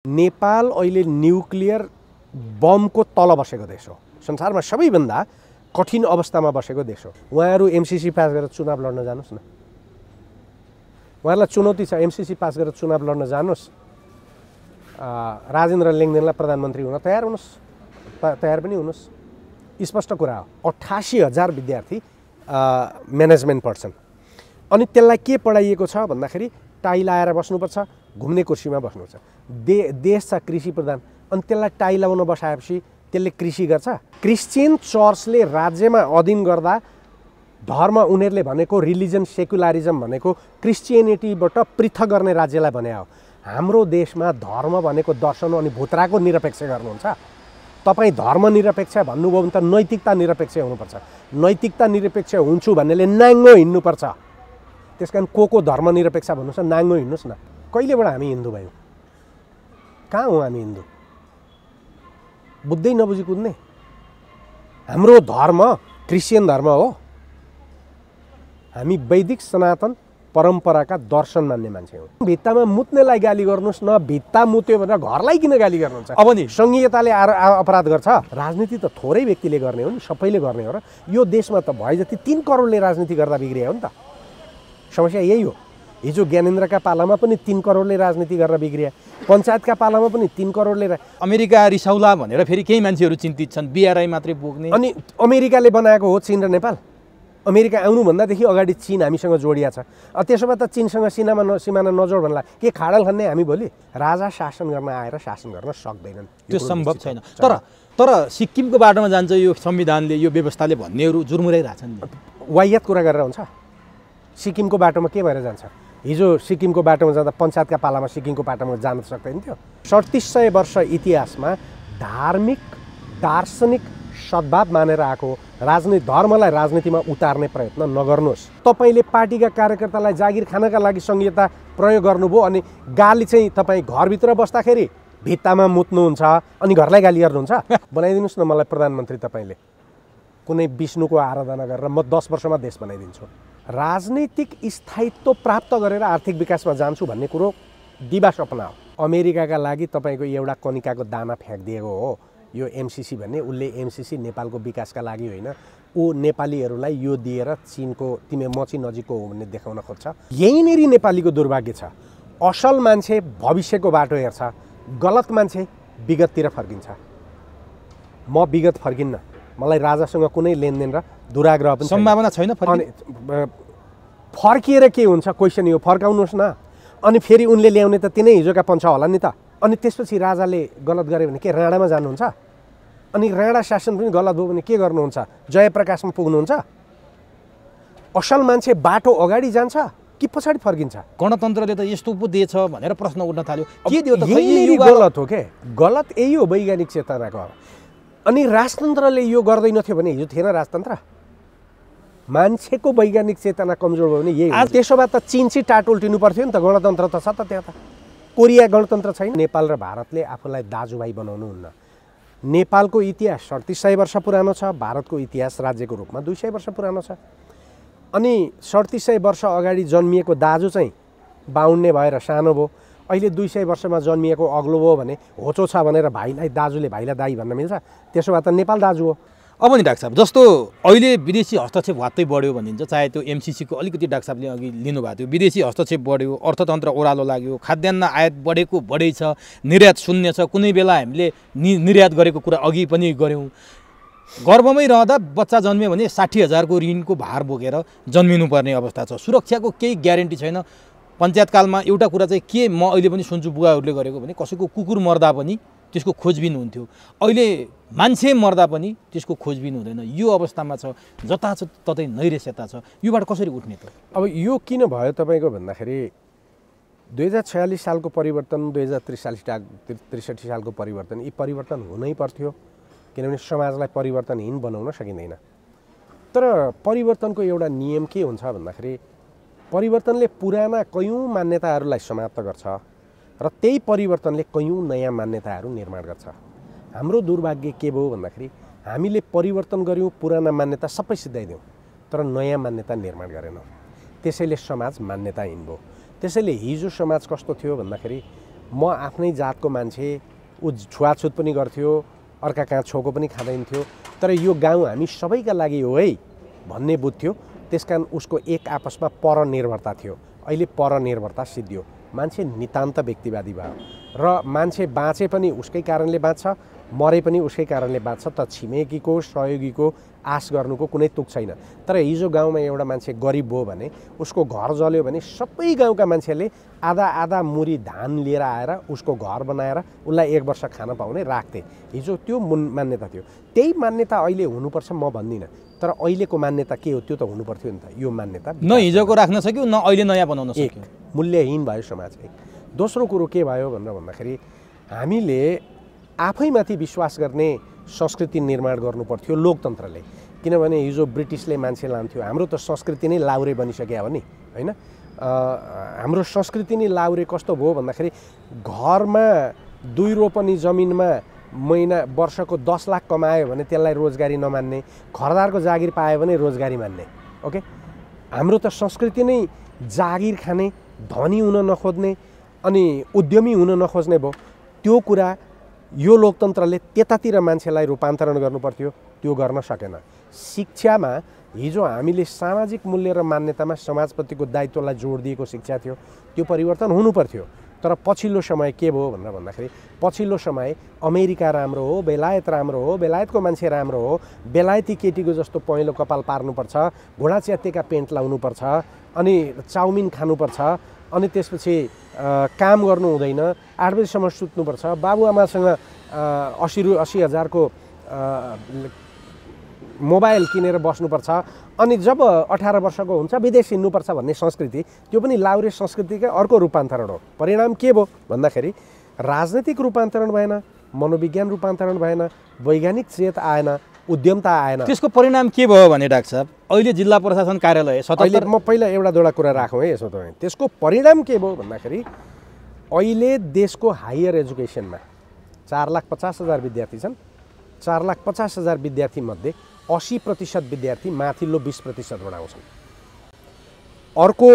नेपाल अहिले न्युक्लियर बमको तल बसेको देश हो। संसारमा सबैभन्दा कठिन अवस्थामा बसेको देश हो। उहाँहरू एमसीसी पास गरेर चुनाव लड्न जानुस् न। उहाँहरूलाई चुनौती छ, एमसीसी पास गरेर चुनाव लड्न जानुस्। राजेन्द्र लेङदेनलाई प्रधानमन्त्री हुन तयार पनि हुनुस्। स्पष्ट कुरा हो। 88,000 विद्यार्थी म्यानेजमेन्ट पढ्छन्। अनि त्यसलाई के पढाइएको छ भन्दाखेरि टाई लाएर बस्नुपर्छ, घुम्ने कुर्सीमा बस्नुपर्छ। देश छ कृषि प्रधान, अनि त्यसलाई टाई लाउन बसाएपछि त्यसले कृषि गर्छ। क्रिस्चियन चर्चले राज्यमा अधीन गर्दा धर्म उनीहरूले भनेको रिलिजन सेकुलरिजम भनेको क्रिस्चियनिटीबाट पृथक गर्ने राज्यलाई भने हो। हाम्रो देशमा धर्म भनेको दर्शन अनि भुत्राको निरपेक्ष गर्नुहुन्छ। तपाईँ धर्मनिरपेक्ष भन्नुभयो भने त नैतिकता निरपेक्ष हुनुपर्छ। नैतिकता निरपेक्ष हुन्छु भन्नेले नाङ्गो हिँड्नुपर्छ। त्यस कारण को धर्मनिरपेक्ष भन्नुहोस् न, नाङ्गो हिँड्नुहोस् न। कहिलेबाट हामी हिन्दू भयौँ? कहाँ हौँ हामी हिन्दू? बुझ्दै नबुझी कुद्ने। हाम्रो धर्म क्रिस्चियन धर्म हो। हामी वैदिक सनातन परम्पराका दर्शन मान्ने मान्छे हौँ। भित्तामा मुत्नेलाई गाली गर्नुहोस् न, भित्ता मुत्यो भनेर घरलाई किन गाली गर्नुहुन्छ? अब नि सङ्घीयताले अपराध गर्छ। राजनीति त थोरै व्यक्तिले गर्ने हो नि, सबैले गर्ने हो र। यो देशमा त भए जति 3 करोडले राजनीति गर्दा बिग्रियो हो नि त। समस्या यही हो। हिजो ज्ञानेन्द्रका पालामा पनि 3 करोडले राजनीति गरेर बिग्रिया, पञ्चायतका पालामा पनि 3 करोडले। अमेरिका रिसाउला भनेर फेरि केही मान्छेहरू चिन्तित छन्, बिआरआई मात्रै बोक्ने। अनि अमेरिकाले बनाएको हो चीन र नेपाल। अमेरिका आउनुभन्दादेखि अगाडि चीन हामीसँग जोडिया छ। त्यसो भए त चीनसँग सिमाना नजोड भन्ला के खाडल खान्ने हामी भोलि? राजा शासन गर्न आएर शासन गर्न सक्दैनन्, त्यो सम्भव छैन। तर सिक्किमको बाटोमा जान्छ यो संविधानले, यो व्यवस्थाले भन्नेहरू जुर्मुराइरहेछन्। वाहियात कुरा गरेर हुन्छ? सिक्किमको बाटोमा के भएर जान्छ? हिजो सिक्किमको बाटोमा जाँदा पञ्चायतका पालामा सिक्किमको बाटोमा जान सक्दैन थियो। 3700 वर्ष इतिहासमा धार्मिक दार्शनिक सद्भाव मानेर आएको राजनीति धर्मलाई राजनीतिमा उतार्ने प्रयत्न नगर्नुहोस्। तपाईँले पार्टीका कार्यकर्तालाई जागिर खानका लागि संहिता प्रयोग गर्नुभयो अनि गाली चाहिँ तपाईँ घरभित्र बस्दाखेरि भित्तामा मुत्नुहुन्छ अनि घरलाई गाली गर्नुहुन्छ। बनाइदिनुहोस् न मलाई प्रधानमन्त्री तपाईँले, कुनै विष्णुको आराधना गरेर म 10 वर्षमा देश बनाइदिन्छु। राजनीतिक स्थायित्व प्राप्त गरेर आर्थिक विकासमा जान्छु भन्ने कुरो दिवा सपना हो। अमेरिकाका लागि तपाईँको एउटा कनिकाको दाना फ्याँकिदिएको हो यो एमसीसी भन्ने। उसले एमसीसी नेपालको विकासका लागि होइन, ऊ नेपालीहरूलाई यो दिएर चीनको तिमी मची नजिकको हो भन्ने देखाउन खोज्छ। यहीँनेरि नेपालीको दुर्भाग्य छ। असल मान्छे भविष्यको बाटो हेर्छ, गलत मान्छे विगततिर फर्किन्छ। म विगत फर्किन्न। मलाई राजासँग कुनै लेनदेन र दुराग्रह पनि सम्भावना छैन। फर्किएर के हुन्छ क्वेसन यो फर्काउनुहोस् न। अनि फेरि उनले ल्याउने त तिनै हिजोका पञ्च होला नि त। अनि त्यसपछि राजाले गलत गरे भने के राणामा जानुहुन्छ? अनि राणा शासन पनि गलत भयो भने के गर्नुहुन्छ? जयप्रकाशमा पुग्नुहुन्छ? असल मान्छे बाटो अगाडि जान्छ कि पछाडि फर्किन्छ? गणतन्त्रले त यस्तो पो दिएछ भनेर प्रश्न उठ्न थाल्यो। के दियो त? गलत हो के? गलत यही हो वैज्ञानिक चेतनाको। अनि राजतन्त्रले यो गर्दैनथ्यो भने हिजो थिएन राजतन्त्र। मान्छेको वैज्ञानिक चेतना कमजोर भयो भने यही। त्यसो भए त चीनची टाट उल्टिनु पर्थ्यो नि त। गणतन्त्र त छ त त्यहाँ त। कोरिया गणतन्त्र छैन। नेपाल र भारतले आफूलाई दाजुभाइ बनाउनुहुन्न। नेपालको इतिहास 3700 वर्ष पुरानो छ। भारतको इतिहास राज्यको रूपमा 200 वर्ष पुरानो छ। अनि 3700 वर्ष अगाडि जन्मिएको दाजु चाहिँ 52 भएर सानो भयो। अहिले 200 वर्षमा जन्मिएको अग्लो भयो भने होचो छ भनेर भाइलाई दाजुले भाइलाई दाइ भन्न मिल्छ? त्यसो भए त नेपाल दाजु हो। अब नि डाक्टर साहब, जस्तो अहिले विदेशी हस्तक्षेप वात्तै बढ्यो भनिन्छ, चाहे त्यो एमसीसीको अलिकति डाक्टर साहबले अघि लिनुभएको थियो, विदेशी हस्तक्षेप बढ्यो, अर्थतन्त्र ओह्रालो लाग्यो, खाद्यान्न आयात बढेको बढै छ, निर्यात शून्य छ। कुनै बेला हामीले निर्यात गरेको कुरा अघि पनि गऱ्यौँ। गर्भमै रहँदा बच्चा जन्मियो भने 60,000को ऋणको भार बोकेर जन्मिनुपर्ने अवस्था छ। सुरक्षाको केही ग्यारेन्टी छैन। पञ्चायतकालमा एउटा कुरा चाहिँ के म अहिले पनि सुन्छु बुवाहरूले गरेको भने कसैको कुकुर मर्दा पनि त्यसको खोजबिन हुन्थ्यो। अहिले मान्छे मर्दा पनि त्यसको खोजबिन हुँदैन। यो अवस्थामा छ, जता छ ततै नैरेस्यता छ। योबाट कसरी उठ्ने त? अब यो किन भयो तपाईँको भन्दाखेरि 2046 सालको परिवर्तन, 2063 सालको परिवर्तन, यी परिवर्तन हुनै पर्थ्यो किनभने समाजलाई परिवर्तनहीन बनाउन सकिँदैन। तर परिवर्तनको एउटा नियम के हुन्छ भन्दाखेरि परिवर्तनले पुराना कयौँ मान्यताहरूलाई समाप्त गर्छ र त्यही परिवर्तनले कयौँ नयाँ मान्यताहरू निर्माण गर्छ। हाम्रो दुर्भाग्य के भयो भन्दाखेरि हामीले परिवर्तन गऱ्यौँ, पुराना मान्यता सबै सिद्धाइदियौँ, तर नयाँ मान्यता निर्माण गरेनौँ। त्यसैले समाज मान्यताहीन भयो। त्यसैले हिजो समाज कस्तो थियो भन्दाखेरि म आफ्नै जातको मान्छे, ऊ छुवाछुत पनि गर्थ्यो, अर्का कहाँ छोको पनि खाँदैन थियो, तर यो गाउँ हामी सबैका लागि हो है भन्ने बुझ्थ्यो। त्यसकारण उसको एक आपसमा परनिर्भरता थियो। अहिले परनिर्भरता सिद्धियो, मान्छे नितान्त व्यक्तिवादी भयो र मान्छे बाँचे पनि उसकै कारणले बाँच्छ, मरे पनि उसकै कारणले बाँच्छ। त छिमेकीको सहयोगीको आश गर्नुको कुनै तुक छैन। तर हिजो गाउँमा एउटा मान्छे गरिब भयो भने, उसको घर जल्यो भने सबै गाउँका मान्छेले आधा आधा मुरी धान लिएर आएर उसको घर बनाएर उसलाई 1 वर्ष खान पाउने राख्थे। हिजो त्यो मान्यता थियो। त्यही मान्यता अहिले हुनुपर्छ म भन्दिनँ, तर अहिलेको मान्यता के हो त्यो त हुनुपर्थ्यो नि त। यो मान्यता न हिजोको राख्न सक्यो, न अहिले नयाँ बनाउन सक्यो। मूल्यहीन भयो समाज। दोस्रो कुरो के भयो भनेर भन्दाखेरि हामीले आफैमाथि विश्वास गर्ने संस्कृति निर्माण गर्नुपर्थ्यो लोकतन्त्रले। किनभने हिजो ब्रिटिसले मान्छे लान्थ्यो, हाम्रो त संस्कृति नै लाउरे बनिसक्यो हो नि, होइन? हाम्रो संस्कृति नै लाउरे कस्तो भयो भन्दाखेरि घरमा 2 रोपनी जमिनमा वर्षको 10 लाख कमायो भने त्यसलाई रोजगारी नमान्ने, घरदारको जागिर पायो भने रोजगारी मान्ने। ओके, हाम्रो त संस्कृति नै जागिर खाने, धनी हुन नखोज्ने अनि उद्यमी हुन नखोज्ने भयो। त्यो कुरा यो लोकतन्त्रले त्यतातिर मान्छेलाई रूपान्तरण गर्नुपर्थ्यो, त्यो गर्न सकेन। शिक्षामा हिजो हामीले सामाजिक मूल्य र मान्यतामा समाजप्रतिको दायित्वलाई जोड दिएको शिक्षा थियो, त्यो परिवर्तन हुनुपर्थ्यो। तर पछिल्लो समय के भयो भनेर भन्दाखेरि पछिल्लो समय अमेरिका राम्रो हो, बेलायत राम्रो हो, बेलायतको मान्छे राम्रो हो, बेलायती केटीको जस्तो पहेँलो कपाल पार्नुपर्छ, घोडा च्यातेका पेन्ट लाउनुपर्छ, अनि चाउमिन खानुपर्छ, अनि त्यसपछि काम गर्नु हुँदैन, 8 बजीसम्म सुत्नुपर्छ, बाबुआमासँग 80 हजारको मोबाइल किनेर बस्नुपर्छ, अनि जब 18 वर्षको हुन्छ विदेश हिँड्नुपर्छ भन्ने संस्कृति, त्यो पनि लाउरे संस्कृतिकै अर्को रूपान्तरण हो। परिणाम के भयो भन्दाखेरि राजनैतिक रूपान्तरण भएन, मनोविज्ञान रूपान्तरण भएन, वैज्ञानिक चेत आएन, उद्यमता आएन। त्यसको परिणाम के भयो भने डाक्टर साहब, अहिले जिल्ला प्रशासन कार्यालय अहिले म पहिला एउटा दुईवटा कुरा राखौँ है यसो तपाईँ। त्यसको परिणाम के भयो भन्दाखेरि अहिले देशको हायर एजुकेसनमा 4,50,000 विद्यार्थी छन्। 4,50,000 विद्यार्थीमध्ये 80% विद्यार्थी माथिल्लो 20%बाट आउँछन्। अर्को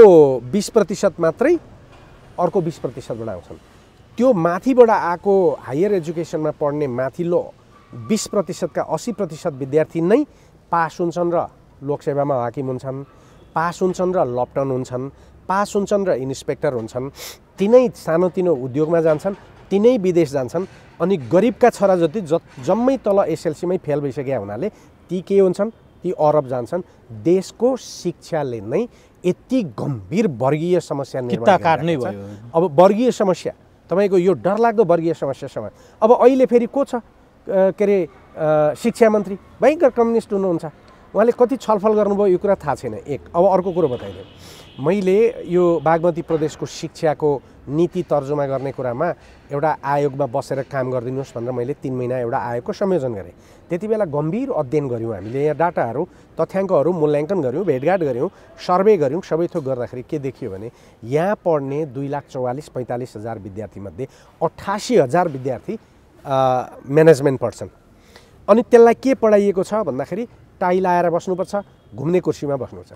20% मात्रै अर्को 20%बाट आउँछन्। त्यो माथिबाट आएको हायर एजुकेसनमा पढ्ने माथिल्लो 20% का 80% विद्यार्थी नै पास हुन्छन् र लोकसेवामा हाकिम हुन्छन्, पास हुन्छन् र लप्टन हुन्छन्, पास हुन्छन् र इन्सपेक्टर हुन्छन्, तिनै सानोतिनो उद्योगमा जान्छन्, तिनै विदेश जान्छन्। अनि गरिबका छोरा जति जम्मै तल एसएलसीमै फेल भइसकेका हुनाले ती के हुन्छन्, ती अरब जान्छन्। देशको शिक्षाले नै यति गम्भीर वर्गीय समस्या निर्माण काट्नै भयो। अब वर्गीय समस्या तपाईँको यो डरलाग्दो वर्गीय समस्यासँग अब अहिले फेरि को छ के अरे शिक्षा मन्त्री भयङ्कर कम्युनिस्ट हुनुहुन्छ। उहाँले कति छलफल गर्नुभयो यो कुरा थाहा छैन। अब अर्को कुरो बताइदिएँ, मैले यो बागमती प्रदेशको शिक्षाको नीति तर्जुमा गर्ने कुरामा एउटा आयोगमा बसेर काम गरिदिनुहोस् भनेर मैले 3 महिना एउटा आयोगको संयोजन गरेँ। त्यति बेला गम्भीर अध्ययन गऱ्यौँ हामीले, यहाँ डाटाहरू तथ्याङ्कहरू मूल्याङ्कन गऱ्यौँ, भेटघाट गऱ्यौँ, सर्वे गऱ्यौँ। सबै थोक गर्दाखेरि के देखियो भने यहाँ पढ्ने 2,44,45,000 विद्यार्थीमध्ये 88,000 विद्यार्थी म्यानेजमेन्ट पढ्छन्। अनि त्यसलाई के पढाइएको छ भन्दाखेरि टाई लाएर बस्नुपर्छ, घुम्ने कुर्सीमा बस्नुपर्छ।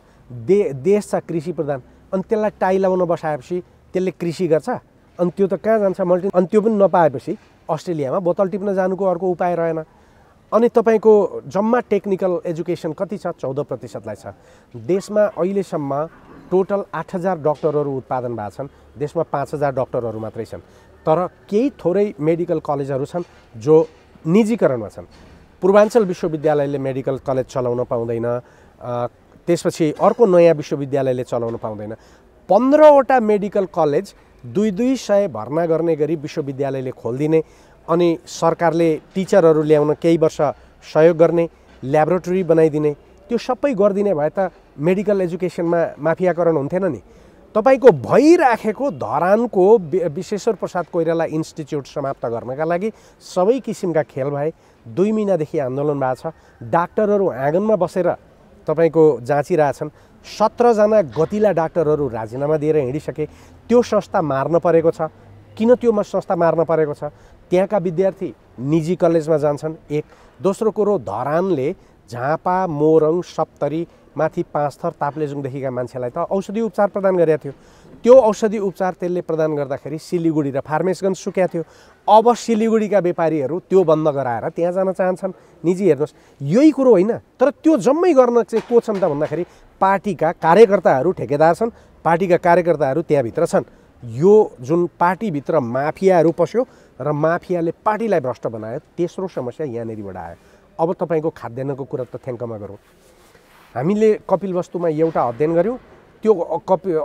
देश छ कृषि प्रधान, अनि त्यसलाई टाई लाउन बसाएपछि त्यसले कृषि गर्छ, अनि त्यो त कहाँ जान्छ अनि त्यो पनि नपाएपछि अस्ट्रेलियामा बोतल टिप्न जानुको अर्को उपाय रहेन। अनि तपाईँको जम्मा टेक्निकल एजुकेसन कति छ? 14%लाई छ। देशमा अहिलेसम्म टोटल 8,000 डक्टरहरू उत्पादन भएको छन्, देशमा 5,000 डक्टरहरू मात्रै छन्। तर केही थोरै मेडिकल कलेजहरू छन् जो निजीकरणमा छन्। पूर्वाञ्चल विश्वविद्यालयले मेडिकल कलेज चलाउन पाउँदैन, त्यसपछि अर्को नयाँ विश्वविद्यालयले चलाउन पाउँदैन। 15वटा मेडिकल कलेज 200 भर्ना गर्ने गरी विश्वविद्यालयले खोलिदिने, अनि सरकारले टिचरहरू ल्याउन केही वर्ष सहयोग गर्ने, ल्याबोरेटरी बनाइदिने, त्यो सबै गरिदिने भए त मेडिकल एजुकेसनमा माफियाकरण हुन्थेन नि। तपाईँको भइराखेको धरानको विश्वेश्वर प्रसाद कोइराला इन्स्टिच्युट समाप्त गर्नका लागि सबै किसिमका खेल भए। 2 महिनादेखि आन्दोलन भएको छ। डाक्टरहरू आँगनमा बसेर तपाईँको जाँचिरहेछन्। 17 जना गतिला डाक्टरहरू राजीनामा दिएर हिँडिसके। त्यो संस्था मार्न परेको छ। किन त्यो संस्था मार्न परेको छ? त्यहाँका विद्यार्थी निजी कलेजमा जान्छन्। एक दोस्रो कुरो, धरानले झापा, मोरङ, सप्तरी माथि 5 थर ताप्लेजुङदेखिका मान्छेलाई त औषधि उपचार प्रदान गरेको थियो। त्यो औषधि उपचार तेलले प्रदान गर्दाखेरि सिलिगुडी र फार्मेसगञ्ज सुक्या थियो। अब सिलिगुडीका व्यापारीहरू त्यो बन्द गराएर त्यहाँ जान चाहन्छन्। निजी हेर्नुहोस्, यही कुरो होइन, तर त्यो जम्मै गर्न चाहिँ को छन् त भन्दाखेरि पार्टीका कार्यकर्ताहरू ठेकेदार छन्, पार्टीका कार्यकर्ताहरू त्यहाँभित्र छन्। यो जुन पार्टीभित्र माफियाहरू पस्यो र माफियाले पार्टीलाई भ्रष्ट बनायो, तेस्रो समस्या यहाँनिरबाट आयो। अब तपाईँको खाद्यान्नको कुरा तथ्याङ्कमा गरौँ। हामीले कपिलवस्तुमा एउटा अध्ययन गऱ्यौँ। त्यो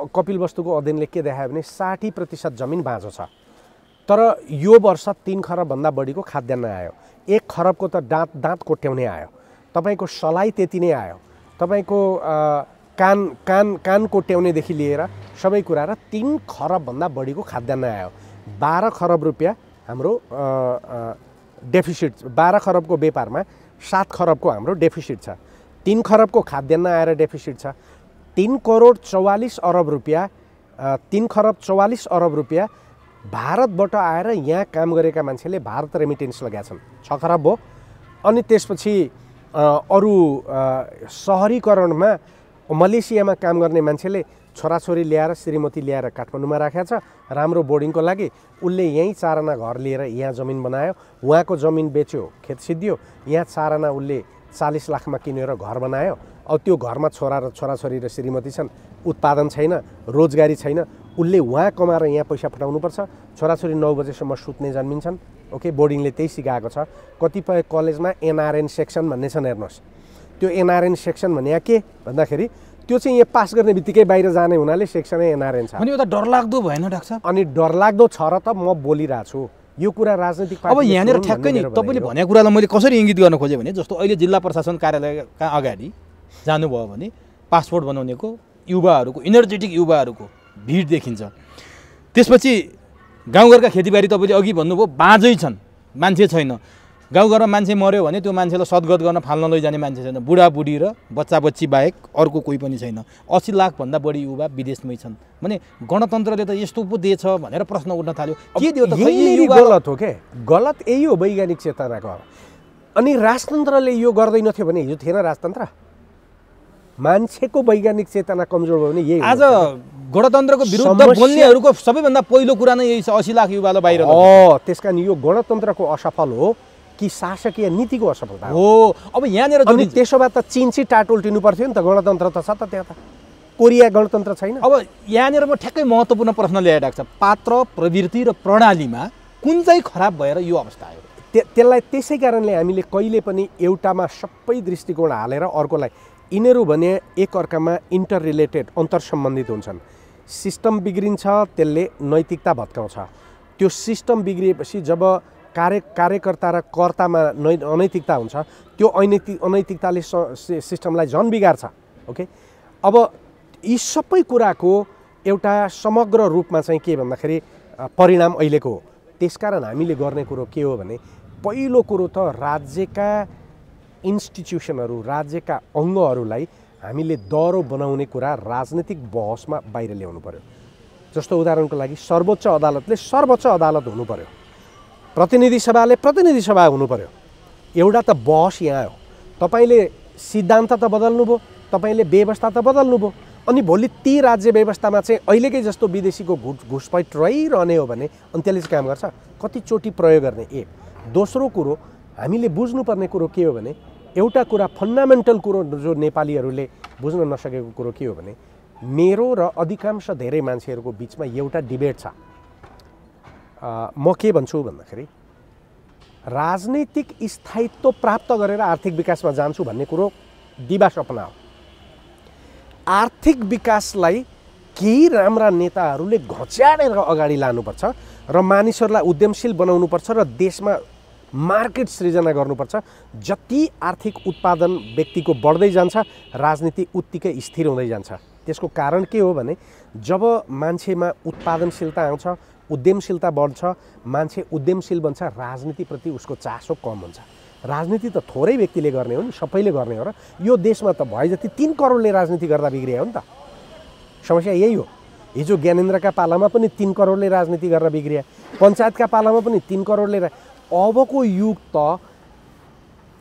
कपिलवस्तुको अध्ययनले के देखायो भने 60% जमिन बाँझो छ। तर यो वर्ष 3 खरबभन्दा बढीको खाद्यान्न आयो। 1 खरबको त दाँत कोट्याउने आयो। तपाईँको सलाई त्यति नै आयो। तपाईँको कान कोट्याउनेदेखि लिएर सबै कुरा र 3 खरबभन्दा बढीको खाद्यान्न आयो। 12 खरब रुपियाँ हाम्रो डेफिसिट, 12 खरबको व्यापारमा 7 खरबको हाम्रो डेफिसिट छ। 3 खरबको खाद्यान्न आएर डेफिसिट छ। 3 करोड 44 अरब रुपियाँ, 3 खरब 44 अरब रुपियाँ भारतबाट आएर यहाँ काम गरेका मान्छेले भारत रेमिटेन्स लगाएका छन्। 6 खरब हो। अनि त्यसपछि अरू सहरीकरणमा मलेसियामा काम गर्ने मान्छेले छोराछोरी ल्याएर श्रीमती ल्याएर काठमाडौँमा राखेको छ राम्रो बोर्डिङको लागि। उसले यहीँ 4 आना घर लिएर यहाँ जमिन बनायो, उहाँको जमिन बेच्यो, खेत सिद्धियो, यहाँ 4 आना उसले 40 लाखमा किनेर घर बनायो। अब त्यो घरमा छोराछोरी र श्रीमती छन्, उत्पादन छैन, रोजगारी छैन, उसले उहाँ कमाएर यहाँ पैसा पठाउनुपर्छ। छोराछोरी 9 बजेसम्म सुत्ने जन्मिन्छन्। ओके, बोर्डिङले त्यही सिकाएको छ। कतिपय कलेजमा एनआरएन सेक्सन भन्ने छन्, हेर्नुहोस्। त्यो एनआरएन सेक्सन भने के भन्दाखेरि त्यो चाहिँ यहाँ पास गर्ने बित्तिकै बाहिर जाने हुनाले सेक्सनै एनआरएन छ। अनि यो त डरलाग्दो भएन डाक्टर साहब? अनि डरलाग्दो छ र त म बोलिरहेको छु। यो कुरा राजनीतिक अब यहाँनिर ठ्याक्कै नि तपाईँले भनेको कुरालाई मैले कसरी इङ्गित गर्न खोजेँ भने जस्तो अहिले जिल्ला प्रशासन कार्यालयका अगाडि जानुभयो भने पासपोर्ट बनाउनेको युवाहरूको, इनर्जेटिक युवाहरूको भिड देखिन्छ। त्यसपछि गाउँघरका खेतीबारी तपाईँले अघि भन्नुभयो बाँझै छन्, मान्छे छैन। गाउँघरमा मान्छे मऱ्यो भने त्यो मान्छेलाई सद्गत गर्न फाल्न लैजाने मान्छे छैन। बुढाबुढी र बच्चाबच्ची बाहेक अर्को कोही पनि छैन। 80 लाखभन्दा बढी युवा विदेशमै छन् भने गणतन्त्रले त यस्तो पो दिएछ भनेर प्रश्न उठ्न थाल्यो। के दियो त? गलत हो के? गलत यही हो वैज्ञानिक चेतनाको। अनि राजतन्त्रले यो गर्दैनथ्यो भने हिजो थिएन राजतन्त्र। मान्छेको वैज्ञानिक चेतना कमजोर भयो भने यही आज गणतन्त्रको विरुद्ध बोल्नेहरूको सबैभन्दा पहिलो कुरा नै यही छ, 80 लाख युवालाई बाहिर। त्यसकारण यो गणतन्त्रको असफल हो कि शासकीय नीतिको असफलता हो? अब यहाँनिर अनि त्यसो भए त चीन चाहिँ टाट उल्टिनु पर्थ्यो नि त। गणतन्त्र त छ त त्यहाँ, त कोरिया गणतन्त्र छैन। अब यहाँनिर म ठ्याक्कै महत्त्वपूर्ण प्रश्न ल्याइरहेको छ, पात्र प्रवृत्ति र प्रणालीमा कुन चाहिँ खराब भएर यो अवस्था आयो? त्यसलाई त्यसै कारणले हामीले कहिले पनि एउटामा सबै दृष्टिकोण हालेर अर्कोलाई, यिनीहरू भने एकअर्कामा इन्टर रिलेटेड, अन्तर सम्बन्धित हुन्छन्। सिस्टम बिग्रिन्छ त्यसले नैतिकता भत्काउँछ। त्यो सिस्टम बिग्रिएपछि जब कार्यकर्ता र कर्तामा अनैतिकता हुन्छ, त्यो अनैतिकताले सिस्टमलाई झन् बिगार्छ। ओके, अब यी सबै कुराको एउटा समग्र रूपमा चाहिँ के भन्दाखेरि परिणाम अहिलेको हो। त्यसकारण हामीले गर्ने कुरो के हो भने पहिलो कुरो त राज्यका इन्स्टिट्युसनहरू, राज्यका अङ्गहरूलाई हामीले दह्रो बनाउने कुरा राजनीतिक बहसमा बाहिर ल्याउनु पर्यो। जस्तो उदाहरणको लागि सर्वोच्च अदालतले सर्वोच्च अदालत हुनु पर्यो, प्रतिनिधि सभाले प्रतिनिधि सभा हुनु पर्यो। एउटा त बहस यहाँ हो। तपाईँले सिद्धान्त त बदल्नुभयो, तपाईँले व्यवस्था त बदल्नुभयो, अनि भोलि ती राज्य व्यवस्थामा चाहिँ अहिलेकै जस्तो विदेशीको घुसपैठ रहिरहने हो भने अनि त्यसले चाहिँ काम गर्छ? कतिचोटि प्रयोग गर्ने? दोस्रो कुरो हामीले बुझ्नुपर्ने कुरो के हो भने एउटा कुरा फन्डामेन्टल कुरो जो नेपालीहरूले बुझ्न नसकेको कुरो के हो भने मेरो र अधिकांश धेरै मान्छेहरूको बिचमा एउटा डिबेट छ। म के भन्छु भन्दाखेरि राजनैतिक स्थायित्व प्राप्त गरेर आर्थिक विकासमा जान्छु भन्ने कुरो दिवा सपना हो। आर्थिक विकासलाई केही राम्रा नेताहरूले घच्याडेर अगाडि लानुपर्छ र मानिसहरूलाई उद्यमशील बनाउनुपर्छ र देशमा मार्केट सृजना गर्नुपर्छ। जति आर्थिक उत्पादन व्यक्तिको बढ्दै जान्छ राजनीति उत्तिकै स्थिर हुँदै जान्छ। त्यसको कारण के हो भने जब मान्छेमा उत्पादनशीलता आउँछ, उद्यमशीलता बढ्छ, मान्छे उद्यमशील बन्छ, राजनीतिप्रति उसको चासो कम हुन्छ। राजनीति त थोरै व्यक्तिले गर्ने हो नि, सबैले गर्ने हो र यो देशमा त भए जति 3 करोडले राजनीति गर्दा बिग्रियो हो नि त। समस्या यही हो। हिजो ज्ञानेन्द्रका पालामा पनि 3 करोडले राजनीति गरेर बिग्रिया, पञ्चायतका पालामा पनि 3 करोडले। अबको युग त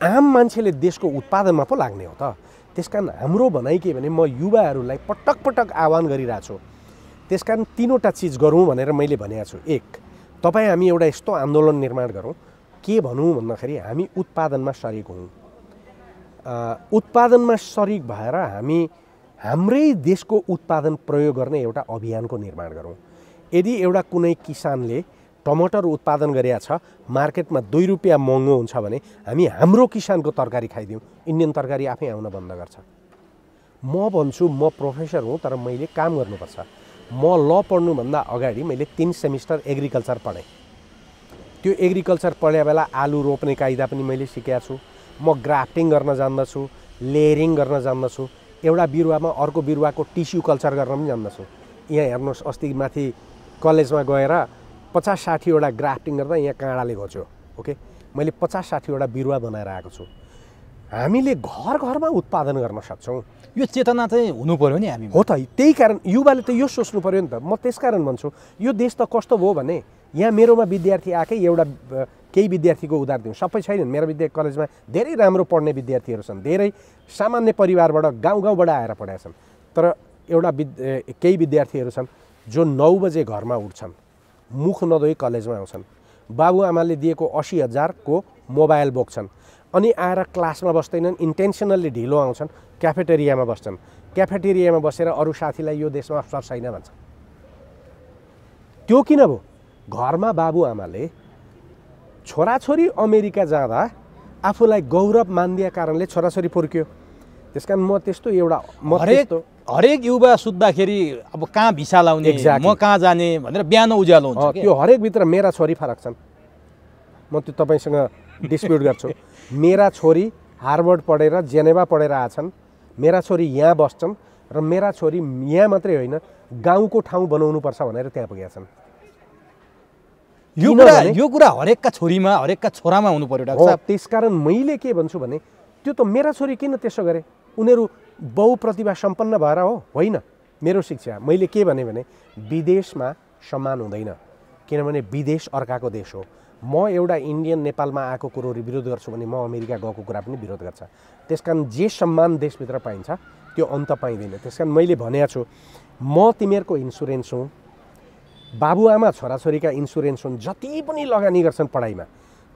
आम मान्छेले देशको उत्पादनमा पो लाग्ने हो त। त्यसकारण हाम्रो भनाइ के भने म युवाहरूलाई पटक पटक आह्वान गरिरहेको छु, त्यसकारण तीनवटा चिज गरौँ भनेर मैले भनेको छु। एक, तपाईँ हामी एउटा यस्तो आन्दोलन निर्माण गरौँ, के भनौँ भन्दाखेरि हामी उत्पादनमा सरिक हौँ। उत्पादनमा सरिक भएर हामी हाम्रै देशको उत्पादन प्रयोग गर्ने एउटा अभियानको निर्माण गरौँ। यदि एउटा कुनै किसानले टमाटर उत्पादन गरेका छ, मार्केटमा 2 रुपियाँ महँगो हुन्छ भने हामी हाम्रो किसानको तरकारी खाइदिउँ, इन्डियन तरकारी आफै आउन बन्द गर्छ। म भन्छु म प्रोफेसर हुँ, तर मैले काम गर्नुपर्छ। म ल पढ्नुभन्दा अगाडि मैले 3 सेमिस्टर एग्रिकल्चर पढेँ। त्यो एग्रिकल्चर पढ्या बेला आलु रोप्ने कायदा पनि मैले सिकेको छु। म ग्राफ्टिङ गर्न जान्दछु, लेयरिङ गर्न जान्दछु, एउटा बिरुवामा अर्को बिरुवाको टिस्यु कल्चर गर्न पनि जान्दछु। यहाँ हेर्नुहोस्, अस्ति माथि कलेजमा गएर 50-60 वटा ग्राफ्टिङ गर्दा यहाँ काँडाले घोच्यो। ओके, मैले 50-60 वटा बिरुवा बनाएर आएको छु। हामीले घर घरमा उत्पादन गर्न सक्छौँ। यो चेतना चाहिँ हुनु पर्यो नि हामी। हो त, त्यही कारण युवाले त यो सोच्नु पर्यो नि त। म त्यसकारण भन्छु यो देश त कस्तो भयो भने यहाँ मेरोमा विद्यार्थी आएकै एउटा केही विद्यार्थीको उदाहरण दिउँ, सबै छैनन्। मेरो कलेजमा धेरै राम्रो पढ्ने विद्यार्थीहरू छन्, धेरै सामान्य परिवारबाट गाउँबाट आएर पढाएका छन्। तर एउटा केही विद्यार्थीहरू छन् जो 9 बजे घरमा उठ्छन्, मुख नधोई कलेजमा आउँछन्, बाबुआमाले दिएको 80,000 को मोबाइल बोक्छन्, अनि आएर क्लासमा बस्दैनन्, इन्टेन्सनल्ली ढिलो आउँछन्, क्याफेटेरियामा बस्छन्। क्याफेटेरियामा बसेर अरू साथीलाई यो देशमा अवसर छैन भन्छ। त्यो किन भयो? घरमा बाबुआमाले छोराछोरी अमेरिका जाँदा आफूलाई गौरव मान्दिया कारणले छोराछोरी फुर्क्यो। त्यसकारण म त्यस्तो एउटा हरेक युवा सुत्दाखेरि अब कहाँ भिसा लाउने, म कहाँ जाने भनेर बिहान उज्यालो हुन्छ। त्यो हरेकभित्र मेरा छोरी फरक छन्। म त्यो तपाईँसँग डिस्प्युट गर्छु। मेरा छोरी हार्वर्ड पढेर जेनेभा पढेर आछन्, मेरा छोरी यहाँ बस्छन्, र मेरा छोरी यहाँ मात्रै होइन गाउँको ठाउँ बनाउनुपर्छ भनेर त्यहाँ पुगेका छन्। यो कुरा हरेकका छोरीमा हरेकका छोरामा हुनु पर्यो डाक्टर साहब। त्यसकारण मैले के भन्छु भने त्यो त मेरा छोरी किन त्यसो गरे? उनीहरू बहुप्रतिभा सम्पन्न भएर हो? होइन। मेरो शिक्षा मैले के भने विदेशमा सम्मान हुँदैन, किनभने विदेश अर्काको देश हो। म एउटा इन्डियन नेपालमा आएको कुरो विरोध गर्छु भने म अमेरिका गएको कुरा पनि विरोध गर्छ। त्यसकारण जे सम्मान देशभित्र पाइन्छ त्यो अन्त पाइँदैन। त्यसकारण मैले भनेको छु म तिमीहरूको इन्सुरेन्स हुँ, बाबुआमा छोराछोरीका इन्सुरेन्स हुन्, जति पनि लगानी गर्छन् पढाइमा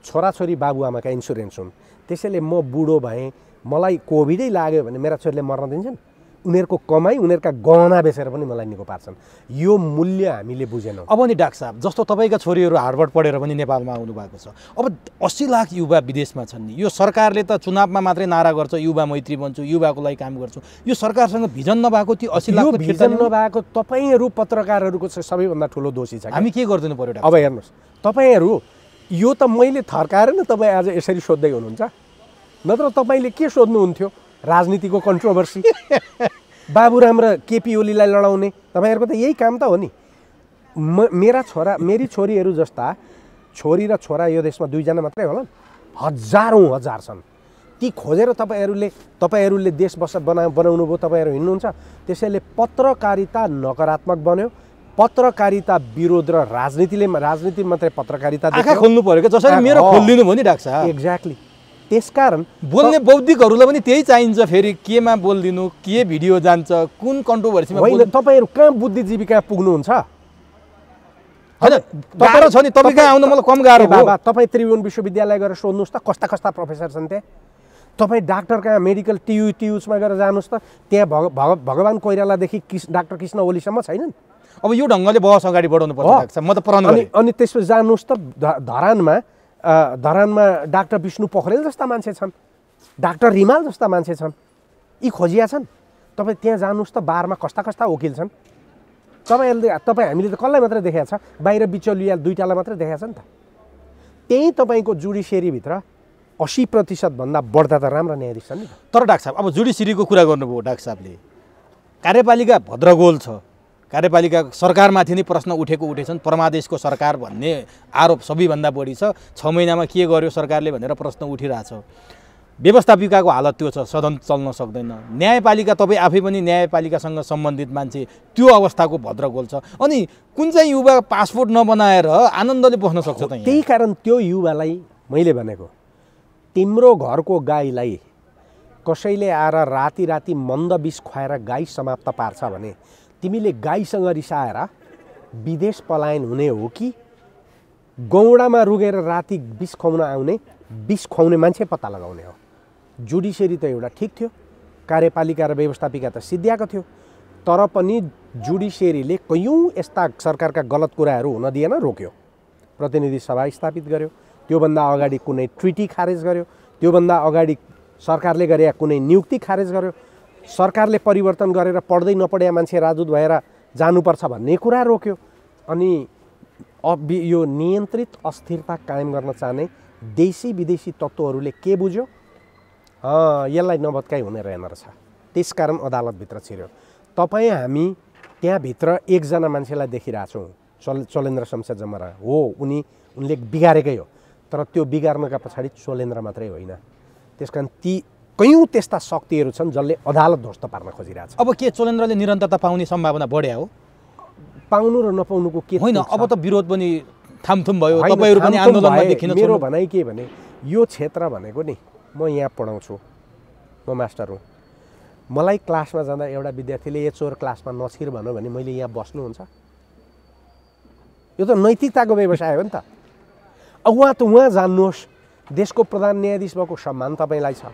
छोराछोरी बाबुआमाका इन्सुरेन्स हुन्। त्यसैले म बुढो भएँ, मलाई कोभिडै लाग्यो भने मेरा छोरीले मर्न दिन्छन्? उनीहरूको कमाई, उनीहरूका गहना बेचेर पनि मलाई निको पार्छन्। यो मूल्य हामीले बुझेनौँ। अब नि डाक्टर साहब, जस्तो तपाईँका छोरीहरू हार्वर्ड पढेर पनि नेपालमा आउनु भएको छ, अब 80 लाख युवा विदेशमा छन् नि। यो सरकारले त चुनावमा मात्रै नारा गर्छ, युवा मैत्री बन्छु, युवाको लागि काम गर्छु। यो सरकारसँग भिजन नभएको त्यो 80 लाखको भिजन नभएको तपाईँहरू पत्रकारहरूको चाहिँ सबैभन्दा ठुलो दोषी छ। हामी के गरिदिनु पर्यो? अब हेर्नुहोस्, तपाईँहरू यो त मैले थर्काएर न तपाईँ आज यसरी सोध्दै हुनुहुन्छ, नत्र तपाईँले के सोध्नुहुन्थ्यो? राजनीतिको कन्ट्रोभर्सी, बाबुराम र केपी ओलीलाई लडाउने, तपाईँहरूको त यही काम त हो नि। मेरी छोरीहरू जस्ता छोरी र छोरा यो देशमा 2 जना मात्रै होलान्, हजार छन्। ती खोजेर तपाईँहरूले देश बनाउनु भयो, तपाईँहरू हिँड्नुहुन्छ। त्यसैले पत्रकारिता नकारात्मक बन्यो, पत्रकारिता विरोध र राजनीति मात्रै पत्रकारिता आँखा खोल्नु पर्यो क्या, जसरी मेरो खोलिदिनु भयो नि डाक्टर साहब। एक्ज्याक्टली। त्यसकारण बोल्ने बौद्धिकहरूलाई पनि त्यही चाहिन्छ। फेरि केमा बोलिदिनु, के भिडियो जान्छ, कुन कन्ट्रोभर्सीमा होइन। तपाईँहरू कहाँ बुद्धिजीवी कहाँ पुग्नुहुन्छ? होइन, गाह्रो छ नि। तपाईँ कहाँ आउनु मलाई कम गाह्रो बाबा। तपाईँ त्रिभुवन विश्वविद्यालय गएर सोध्नुहोस् त कस्ता प्रोफेसर छन् त्यहाँ। तपाईँ डाक्टर कहाँ मेडिकल टियुसमा गएर जानुहोस् त, त्यहाँ भगवान् कोइरालादेखि डाक्टर कृष्ण ओलीसम्म छैनन्। अब यो ढङ्गले बहस अगाडि बढाउनु पर्छ। म त पढाउनु अनि त्यसपछि जानुहोस् त धरानमा डाक्टर विष्णु पोखरेल जस्ता मान्छे छन्, डाक्टर रिमाल जस्ता मान्छे छन्, यी खोजिया छन्। तपाईँ त्यहाँ जानुहोस् त बारमा कस्ता वकिल छन्। हामीले त कसलाई मात्रै देखाएको छ? बाहिर बिचौलिया 2टालाई मात्रै देखाएको छ नि त। त्यही तपाईँको जुडिसियरीभित्र 80% भन्दा बढ्दा त राम्रा न्यायाधीश छन् नि। तर डाक्टर साहब, अब जुडिसियरीको कुरा गर्नुभयो डाक्टर साहबले, कार्यपालिका भद्रगोल छ, कार्यपालिका सरकारमाथि नै प्रश्न उठेछन्। परमादेशको सरकार भन्ने आरोप सबैभन्दा बढी छ। 6 महिनामा के गर्यो सरकारले भनेर प्रश्न उठिरहेछ। व्यवस्थापिकाको हालत त्यो छ, सदन चल्न सक्दैन। न्यायपालिका, तपाईँ आफै पनि न्यायपालिकासँग सम्बन्धित मान्छे, त्यो अवस्थाको भद्रगोल छ। अनि कुन चाहिँ युवा पासपोर्ट नबनाएर आनन्दले बस्न सक्छ त? त्यही कारण त्यो युवालाई मैले भनेको, तिम्रो घरको गाईलाई कसैले आएर राति मन्द विष खुवाएर गाई समाप्त पार्छ भने तिमीले गाईसँग रिसाएर विदेश पलायन हुने हो कि गौडामा रुगेर राति विष खुवाउन आउने विष खुवाउने मान्छे पत्ता लगाउने हो? जुडिसियरी त एउटा ठिक थियो, कार्यपालिका र व्यवस्थापिका त सिद्ध्याएको थियो, तर पनि जुडिसियरीले कयौँ यस्ता सरकारका गलत कुराहरू हुन दिएन, रोक्यो। प्रतिनिधि सभा स्थापित गर्यो, त्योभन्दा अगाडि कुनै ट्रिटी खारेज गर्यो, त्योभन्दा अगाडि सरकारले गरे कुनै नियुक्ति खारेज गर्यो, सरकारले परिवर्तन गरेर पढ्दै नपढ्या मान्छे राजदूत भएर जानुपर्छ भन्ने कुरा रोक्यो। अनि अब यो नियन्त्रित अस्थिरता कायम गर्न चाहने देशी विदेशी तत्त्वहरूले के बुझ्यो? यसलाई नभत्काइ हुने रहेन रहेछ, त्यसकारण अदालतभित्र छिर्यो। तपाईँ हामी त्यहाँभित्र एकजना मान्छेलाई देखिरहेछौँ, चोलेन्द्र शमशेर जमरा हो, उनले बिगारेकै हो, तर त्यो बिगार्नका पछाडि चोलेन्द्र मात्रै होइन। त्यसकारण ती कयौँ त्यस्ता शक्तिहरू छन् जसले अदालत ध्वस्त पार्न खोजिरहेछ। अब के चोलेन्द्रले निरन्तरता पाउने सम्भावना बढ्या हो? पाउनु र नपाउनुको के होइन, अब त विरोध पनि थामथुम भयो, तपाईँहरू पनि आन्दोलनमा देखिन। मेरो भनाइ के भने यो क्षेत्र भनेको नि, म यहाँ पढाउँछु, म मास्टर हुँ, मलाई क्लासमा जाँदा एउटा विद्यार्थीले ए चोर क्लासमा नछिर भन्यो भने मैले यहाँ बस्नुहुन्छ? यो त नैतिकताको व्यवसाय हो नि त। अब उहाँ जान्नुहोस्, देशको प्रधान न्यायाधीश भएको सम्मान तपाईँलाई छ,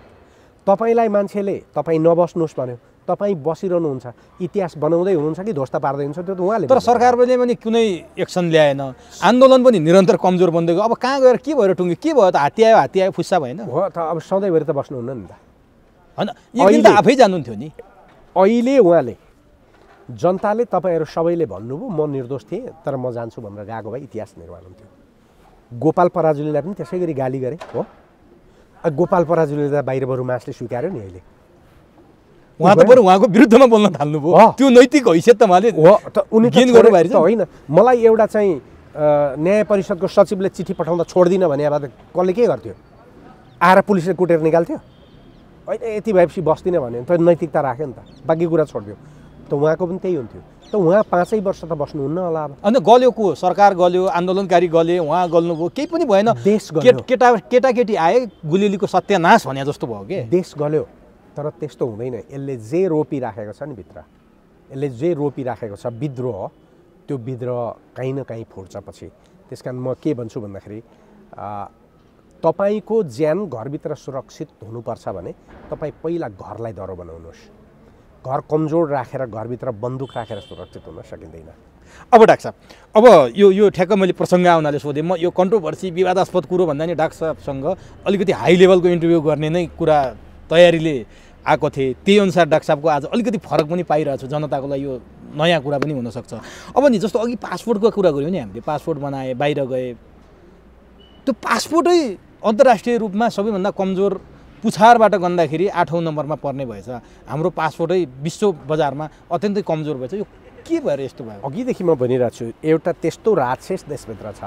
तपाईँलाई मान्छेले तपाईँ नबस्नुहोस् भन्यो, तपाईँ बसिरहनुहुन्छ, इतिहास बनाउँदै हुनुहुन्छ कि ध्वस्त पार्दै हुनुहुन्छ, त्यो त उहाँले। तर सरकारले पनि कुनै एक्सन ल्याएन, आन्दोलन पनि निरन्तर कमजोर बन्दै गयो। अब कहाँ गएर के भएर टुङ्ग्यो? के भयो त? हात्ती आयो फुस्सा भएन हो त? अब सधैँभरि त बस्नुहुन्न नि त, होइन? एक दिन त आफै जानुहुन्थ्यो नि। अहिले उहाँले जनताले तपाईँहरू सबैले भन्नुभयो म निर्दोष थिएँ तर म जान्छु भनेर गएको भए इतिहास निर्माण हुन्थ्यो। गोपाल पराजुलीलाई पनि त्यसै गरी गाली गरे हो। गोपाल पराजुलीले त बाहिर बरु मासले स्वीकार्यो नि। अहिले उहाँ त बरु उहाँको विरुद्धमा बोल्न थाल्नुभयो, त्यो नैतिक हैसियत त उहाँले गेन गर्नुभयो त होइन। मलाई एउटा चाहिँ न्याय परिषदको सचिवले चिठी पठाउँदा छोड्दिनँ भने अब कसले के गर्थ्यो? आएर पुलिसले कुटेर निकाल्थ्यो? होइन, यति भएपछि बस्दिनँ भने त नैतिकता राख्यो नि त, बाँकी कुरा छोडिदियो। त उहाँको पनि त्यही हुन्थ्यो। त उहाँ 5 वर्ष त बस्नुहुन्न होला। अब अन्त गल्यो को? सरकार गल्यो, आन्दोलनकारी गले, उहाँ गल्नुभयो, केही पनि भएन। देश गल्यो, केटाकेटी आए, गुलिलीको सत्यानाश भने जस्तो भयो के? देश गल्यो। तर त्यस्तो हुँदैन। यसले जे रोपिराखेको छ नि भित्र, यसले जे रोपिराखेको छ विद्रोह, त्यो विद्रोह काहीँ न काहीँ फुट्छ पछि। त्यस कारण म के भन्छु भन्दाखेरि तपाईँको ज्यान घरभित्र सुरक्षित हुनुपर्छ भने तपाईँ पहिला घरलाई दरो बनाउनुहोस्। घर कमजोर राखेर घरभित्र बन्दुक राखेर सुरक्षित हुन सकिँदैन। अब डाक्टर साहब, अब यो ठ्याक्क मैले प्रसङ्ग आउनाले सोधेँ। म यो कन्ट्रोभर्सी विवादास्पद कुरो भन्दा नि डाक्टर साहबसँग अलिकति हाई लेभलको इन्टरभ्यू गर्ने नै कुरा तयारीले आएको थिएँ। त्यही अनुसार डाक्टर साहबको आज अलिकति फरक पनि पाइरहेको छु। जनताको लागि यो नयाँ कुरा पनि हुनसक्छ। अब नि जस्तो अघि पासपोर्टको कुरा गऱ्यौँ नि, हामीले पासपोर्ट बनाए, बाहिर गए, त्यो पासपोर्टै अन्तर्राष्ट्रिय रूपमा सबैभन्दा कमजोर पुछारबाट गन्दाखेरि 8औं नम्बरमा पर्ने भएछ। हाम्रो पासपोर्टै विश्व बजारमा अत्यन्तै कमजोर भएछ। यो के भएर यस्तो भयो? अघिदेखि म भनिरहेको छु, एउटा त्यस्तो राक्षस देशभित्र छ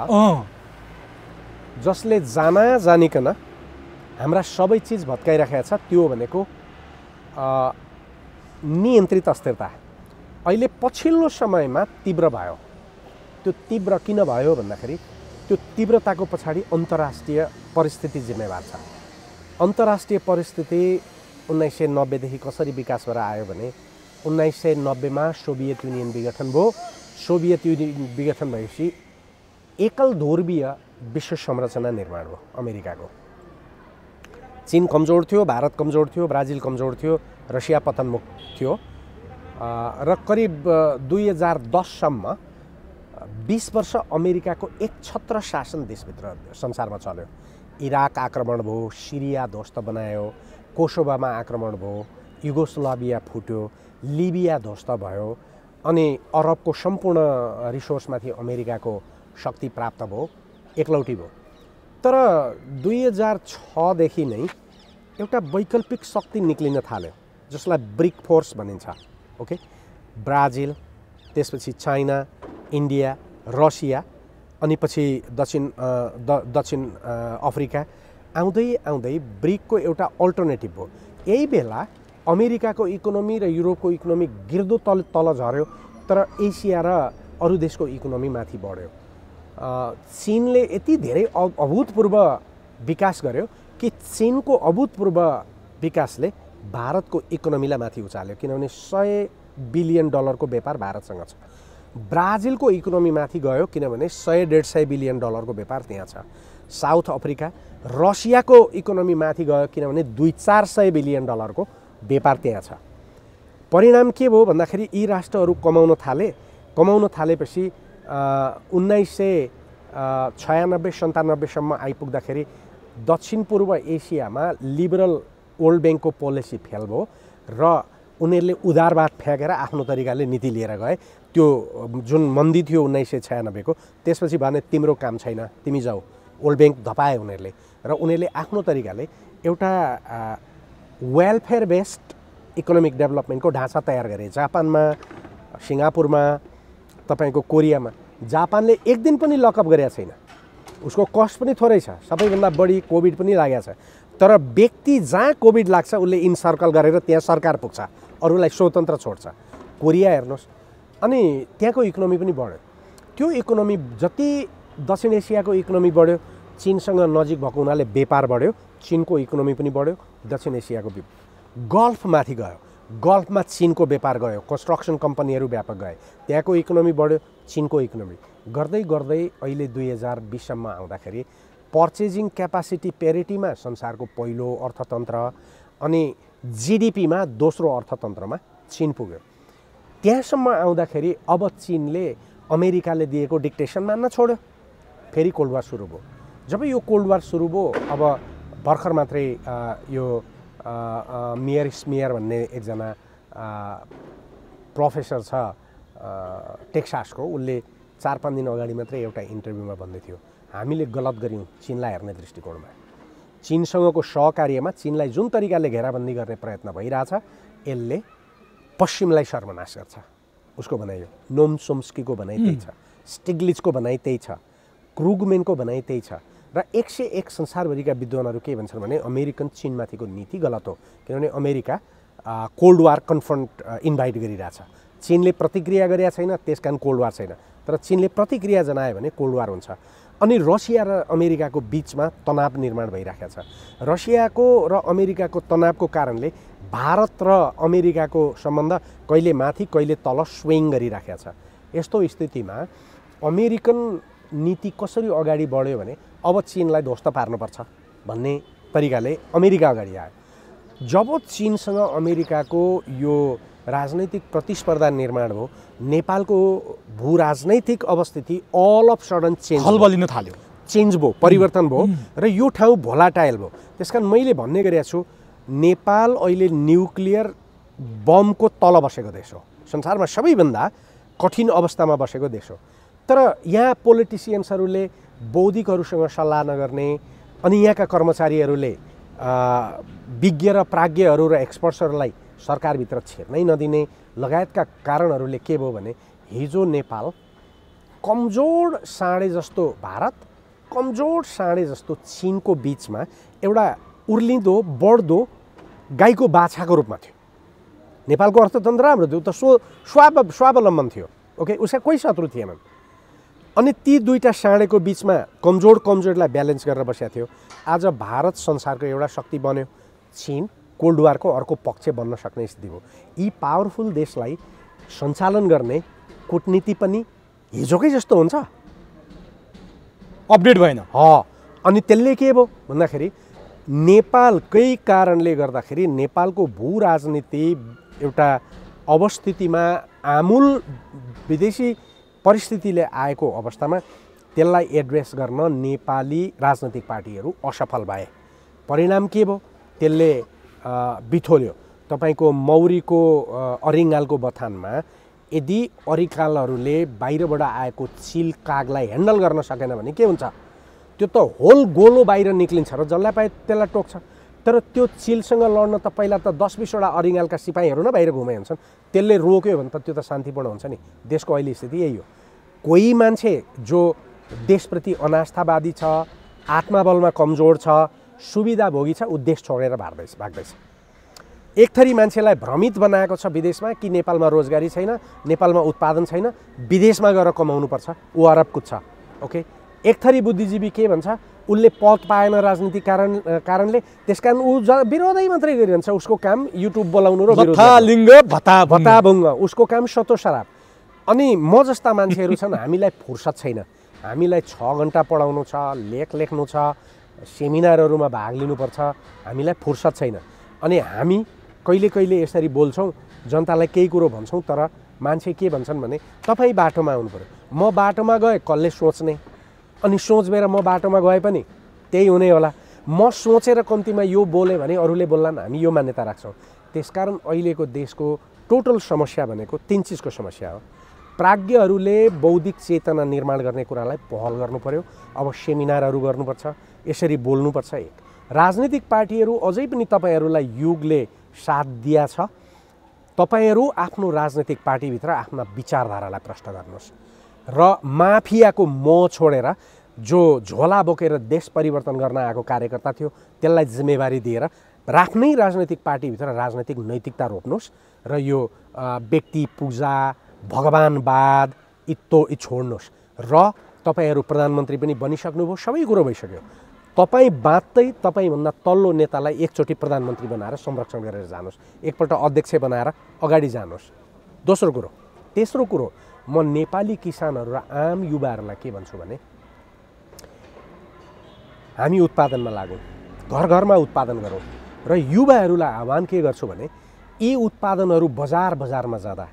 जसले जानिकन हाम्रा सबै चिज भत्काइराखेको छ। त्यो भनेको नियन्त्रित अस्थिरता। अहिले पछिल्लो समयमा तीव्र भयो। त्यो तीव्र किन भयो भन्दाखेरि त्यो तीव्रताको पछाडि अन्तर्राष्ट्रिय परिस्थिति जिम्मेवार छ। अन्तर्राष्ट्रिय परिस्थिति 1990 देखि कसरी विकास भएर आयो भने 1990 मा सोभियत युनियन विघटन भयो। सोभियत युनियन विघटन भएपछि एकल ध्रुवीय विश्व संरचना निर्माण भयो अमेरिकाको। चीन कमजोर थियो, भारत कमजोर थियो, ब्राजिल कमजोर थियो, रसिया पतनमुख थियो र करिब 2010 सम्म 20 वर्ष अमेरिकाको एक छत्र शासन देशभित्र संसारमा चल्यो। इराक आक्रमण भयो, सिरिया ध्वस्त बनायो, कोसोभोमा आक्रमण भयो, युगोस्लाभिया फुट्यो, लिबिया ध्वस्त भयो, अनि अरबको सम्पूर्ण रिसोर्समाथि अमेरिकाको शक्ति प्राप्त भयो, एकलौटी भयो। तर 2006 देखि नै एउटा वैकल्पिक शक्ति निक्लिन थाल्यो जसलाई ब्रिक फोर्स भनिन्छ। ओके, ब्राजिल, त्यसपछि चाइना, इन्डिया, रसिया, अनि पछि दक्षिण अफ्रिका आउँदै आउँदै ब्रिकको एउटा अल्टरनेटिभ भयो। यही बेला अमेरिकाको इकोनोमी र युरोपको इकोनोमी गिर्दो तल झर्यो, तर एसिया र अरू देशको इकोनोमी माथि बढ्यो। चीनले यति धेरै अभूतपूर्व विकास गर्यो कि चीनको अभूतपूर्व विकासले भारतको इकोनोमीलाई माथि उचाल्यो, किनभने बिलियन डलरको व्यापार भारतसँग छ। ब्राजिलको इकोनोमी माथि गयो किनभने 100-150 बिलियन डलरको व्यापार त्यहाँ छ। साउथ अफ्रिका, रसियाको इकोनोमी माथि गयो किनभने 200-400 बिलियन डलरको व्यापार त्यहाँ छ। परिणाम के भयो भन्दाखेरि यी राष्ट्रहरू कमाउन थालेपछि 1996-97 सम्म आइपुग्दाखेरि दक्षिण पूर्व एसियामा लिबरल वर्ल्ड ब्याङ्कको पोलिसी फेल भयो र उनीहरूले उदारवाद फ्याँकेर आफ्नो तरिकाले नीति लिएर गए। त्यो जुन मन्दी थियो 1996 को, त्यसपछि भने तिम्रो काम छैन, तिमी जाऊ, वर्ल्ड ब्याङ्क धपाए उनीहरूले। र उनीहरूले आफ्नो तरिकाले एउटा वेलफेयर बेस्ड इकोनोमिक डेभलपमेन्टको ढाँचा तयार गरे। जापानमा, सिङ्गापुरमा, तपाईँको कोरियामा। जापानले एक दिन पनि लकअप गरेका छैन, उसको कस्ट पनि थोरै छ, सबैभन्दा बढी कोभिड पनि लागेको छ। तर व्यक्ति जहाँ कोभिड लाग्छ उसले इन्सर्कल गरेर त्यहाँ सरकार पुग्छ, अरूलाई स्वतन्त्र छोड्छ। कोरिया हेर्नुहोस्, अनि त्यहाँको इकोनोमी पनि बढ्यो। त्यो इकोनोमी जति दक्षिण एसियाको इकोनोमी बढ्यो, चीनसँग नजिक भएको हुनाले व्यापार बढ्यो, चीनको इकोनोमी पनि बढ्यो। दक्षिण एसियाको गल्फमाथि गयो, गल्फमा चीनको व्यापार गयो, कन्स्ट्रक्सन कम्पनीहरू व्यापक गए, त्यहाँको इकोनोमी बढ्यो, चीनको इकोनोमी गर्दै गर्दै अहिले 2020 सम्म आउँदाखेरि पर्चेजिङ क्यापासिटी पेरिटीमा संसारको पहिलो अर्थतन्त्र अनि जिडिपीमा दोस्रो अर्थतन्त्रमा चीन पुग्यो। त्यहाँसम्म आउँदाखेरि अब चीनले अमेरिकाले दिएको डिक्टेसन मान्न छोड्यो। फेरि कोल्ड वार सुरु भयो। जब यो कोल्ड वार सुरु भयो, अब भर्खर मात्रै यो मियर स्मियर भन्ने एकजना प्रोफेसर छ टेक्सासको, उसले 4-5 दिन अगाडि मात्रै एउटा इन्टरभ्यूमा भन्दै थियो, हामीले गलत गऱ्यौँ चीनलाई हेर्ने दृष्टिकोणमा। चीनसँगको सहकार्यमा चीनलाई जुन तरिकाले घेराबन्दी गर्ने प्रयत्न भइरहेछ, यसले पश्चिमलाई सर्वनाश गर्छ। उसको भनाइ हो। नोम चोम्स्कीको भनाइ त्यही छ, स्टिग्लिचको भनाइ त्यही छ, क्रुगमेनको भनाइ त्यही छ। र 101 संसारभरिका विद्वानहरू के भन्छन् भने अमेरिकन चीनमाथिको नीति गलत हो, किनभने America cold war confront invite गरिरहेछ। चीनले प्रतिक्रिया गरेका छैन, त्यसकारण कोल्ड वार छैन। तर चीनले प्रतिक्रिया जनायो भने कोल्ड वार हुन्छ। अनि रसिया र अमेरिकाको बिचमा तनाव निर्माण भइरहेको छ। रसियाको र अमेरिकाको तनावको कारणले भारत र अमेरिकाको सम्बन्ध कहिले माथि कहिले तल स्विङ गरिरहेको छ। यस्तो स्थितिमा अमेरिकन नीति कसरी अगाडि बढ्यो भने अब चीनलाई ध्वस्त पार्नुपर्छ भन्ने तरिकाले अमेरिका अगाडि आयो। जब चीनसँग अमेरिकाको यो राजनैतिक प्रतिस्पर्धा निर्माण भयो, नेपालको भू राजनैतिक अवस्थिति अल अफ सडन हलबलिन थाल्यो, चेन्ज भयो, परिवर्तन भयो र यो ठाउँ भोलाटाइल भयो। त्यसकारण मैले भन्ने गरेको छु, नेपाल अहिले न्युक्लियर बमको तल बसेको देश हो, संसारमा सबैभन्दा कठिन अवस्थामा बसेको देश हो। तर यहाँ पोलिटिसियन्सहरूले बौद्धिकहरूसँग सल्लाह नगर्ने, अनि यहाँका कर्मचारीहरूले विज्ञ र प्राज्ञहरू र एक्सपर्ट्सहरूलाई सरकारभित्र छिर्नै नदिने लगायतका कारणहरूले के भयो भने हिजो नेपाल कमजोर साँडे जस्तो भारत, कमजोर साँडे जस्तो चीनको बिचमा एउटा उर्लिँदो बढ्दो गाईको बाछाको रूपमा थियो। नेपालको अर्थतन्त्र राम्रो थियो, त स्वावलम्बन थियो, ओके, उसका कोही शत्रु थिएनन्। अनि ती दुईटा साँडेको बिचमा कमजोरलाई ब्यालेन्स गरेर बसेको थियो। आज भारत संसारको एउटा शक्ति बन्यो, चीन कोल्ड वारको अर्को पक्ष बन्न सक्ने स्थिति हो। यी पावरफुल देशलाई सञ्चालन गर्ने कूटनीति पनि हिजोकै जस्तो हुन्छ, अपडेट भएन। अनि त्यसले के भयो भन्दाखेरि नेपालकै कारणले गर्दाखेरि नेपालको भू राजनीति एउटा अवस्थितिमा आमूल विदेशी परिस्थितिले आएको अवस्थामा त्यसलाई एड्रेस गर्न नेपाली राजनीतिक पार्टीहरू असफल भए। परिणाम के भयो? त्यसले बिथोल्यो। तपाईको मौरीको अरिङ्गालको बथानमा यदि अरिकालहरूले बाहिरबाट आएको चिल कागलाई ह्यान्डल गर्न सकेन भने के हुन्छ? त्यो त होल गोलो बाहिर निक्लिन्छ र जसलाई पाए त्यसलाई टोक्छ। तर त्यो चिलसँग लड्न त पहिला त 10-20 वटा अरिङ्गालका सिपाहीहरू न बाहिर घुमे हुन्छन्, त्यसले रोक्यो भने त त्यो त शान्तिपूर्ण हुन्छ नि। देशको अहिले स्थिति यही हो। कोही मान्छे जो देशप्रति अनास्थावादी छ, आत्मबलमा कमजोर छ, सुविधा भोगी छ, ऊ देश छोडेर भाग्दैछ। एक थरी मान्छेलाई भ्रमित बनाएको छ विदेशमा कि नेपालमा रोजगारी छैन, नेपालमा उत्पादन छैन, विदेशमा गएर कमाउनुपर्छ, ऊ अरब कुद्छ। ओके, एक थरी बुद्धिजीवी के भन्छ? उसले पद पाएन राजनीतिक कारणले, त्यसकारण ऊ विरोधै मात्रै गरिरहन्छ। उसको काम युट्युब बोलाउनु र भत्ताभङ्ग, उसको काम सतो शराब। अनि म जस्ता मान्छेहरू छन्, हामीलाई फुर्सद छैन, हामीलाई 6 घन्टा पढाउनु छ, लेख लेख्नु छ, सेमिनारहरूमा भाग लिनुपर्छ, हामीलाई फुर्सद छैन। अनि हामी कहिले कहिले यसरी बोल्छौँ, जनतालाई केही कुरो भन्छौँ, तर मान्छे के भन्छन् भने तपाईँ बाटोमा आउनु पर्यो। म बाटोमा गएँ, कसले सोच्ने, अनि सोचेर म बाटोमा गए पनि त्यही हुने होला। म सोचेर कम्तीमा यो बोलेँ भने अरूले बोल्लान्, हामी यो मान्यता राख्छौँ। त्यसकारण अहिलेको देशको टोटल समस्या भनेको 3 चिजको समस्या हो। प्राज्ञहरूले बौद्धिक चेतना निर्माण गर्ने कुरालाई पहल गर्नु पर्यो। अब सेमिनारहरू गर्नुपर्छ, यसरी बोल्नुपर्छ। एक राजनीतिक पार्टीहरू अझै पनि तपाईँहरूलाई युगले साथ दिया छ। तपाईँहरू आफ्नो राजनीतिक पार्टीभित्र आफ्ना विचारधारालाई प्रश्न गर्नुहोस् र माफियाको मोह छोडेर जो झोला बोकेर देश परिवर्तन गर्न आएको कार्यकर्ता थियो त्यसलाई जिम्मेवारी दिएर आफ्नै राजनीतिक पार्टीभित्र राजनीतिक नैतिकता रोप्नुहोस् र यो व्यक्ति पूजा, भगवानवाद यी छोड्नुहोस्। र तपाईँहरू प्रधानमन्त्री पनि बनिसक्नुभयो, सबै कुरो भइसक्यो। तपाईँ बाँच्दै तपाईँभन्दा तल्लो नेतालाई एकचोटि प्रधानमन्त्री बनाएर संरक्षण गरेर जानुहोस्, एकपल्ट अध्यक्ष बनाएर अगाडि जानुहोस्। दोस्रो कुरो, तेस्रो कुरो, म नेपाली किसानहरू र आम युवाहरूलाई के भन्छु भने हामी उत्पादनमा लागौँ, घर घरमा उत्पादन गरौँ। र युवाहरूलाई आह्वान के गर्छु भने यी उत्पादनहरू बजारमा जाँदा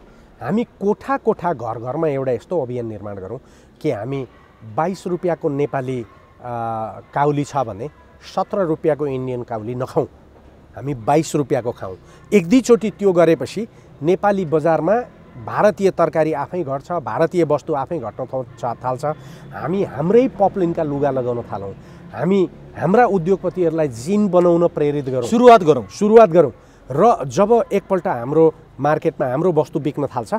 हामी कोठा कोठा घर घरमा एउटा यस्तो अभियान निर्माण गरौँ कि हामी 22 रुपियाँको नेपाली काउली छ भने 17 रुपियाँको इन्डियन काउली नखाउँ, हामी 22 रुपियाँको खाउँ। एक दुईचोटि त्यो गरेपछि नेपाली बजारमा भारतीय तरकारी आफै घट्छ, भारतीय वस्तु आफै घट्न थाल्छ। हामी हाम्रै पपलिनका लुगा लगाउन थालौँ, हामी हाम्रा उद्योगपतिहरूलाई जिन बनाउन प्रेरित गरौँ, सुरुवात गरौँ। र जब एकपल्ट हाम्रो मार्केटमा हाम्रो वस्तु बिक्न थाल्छ,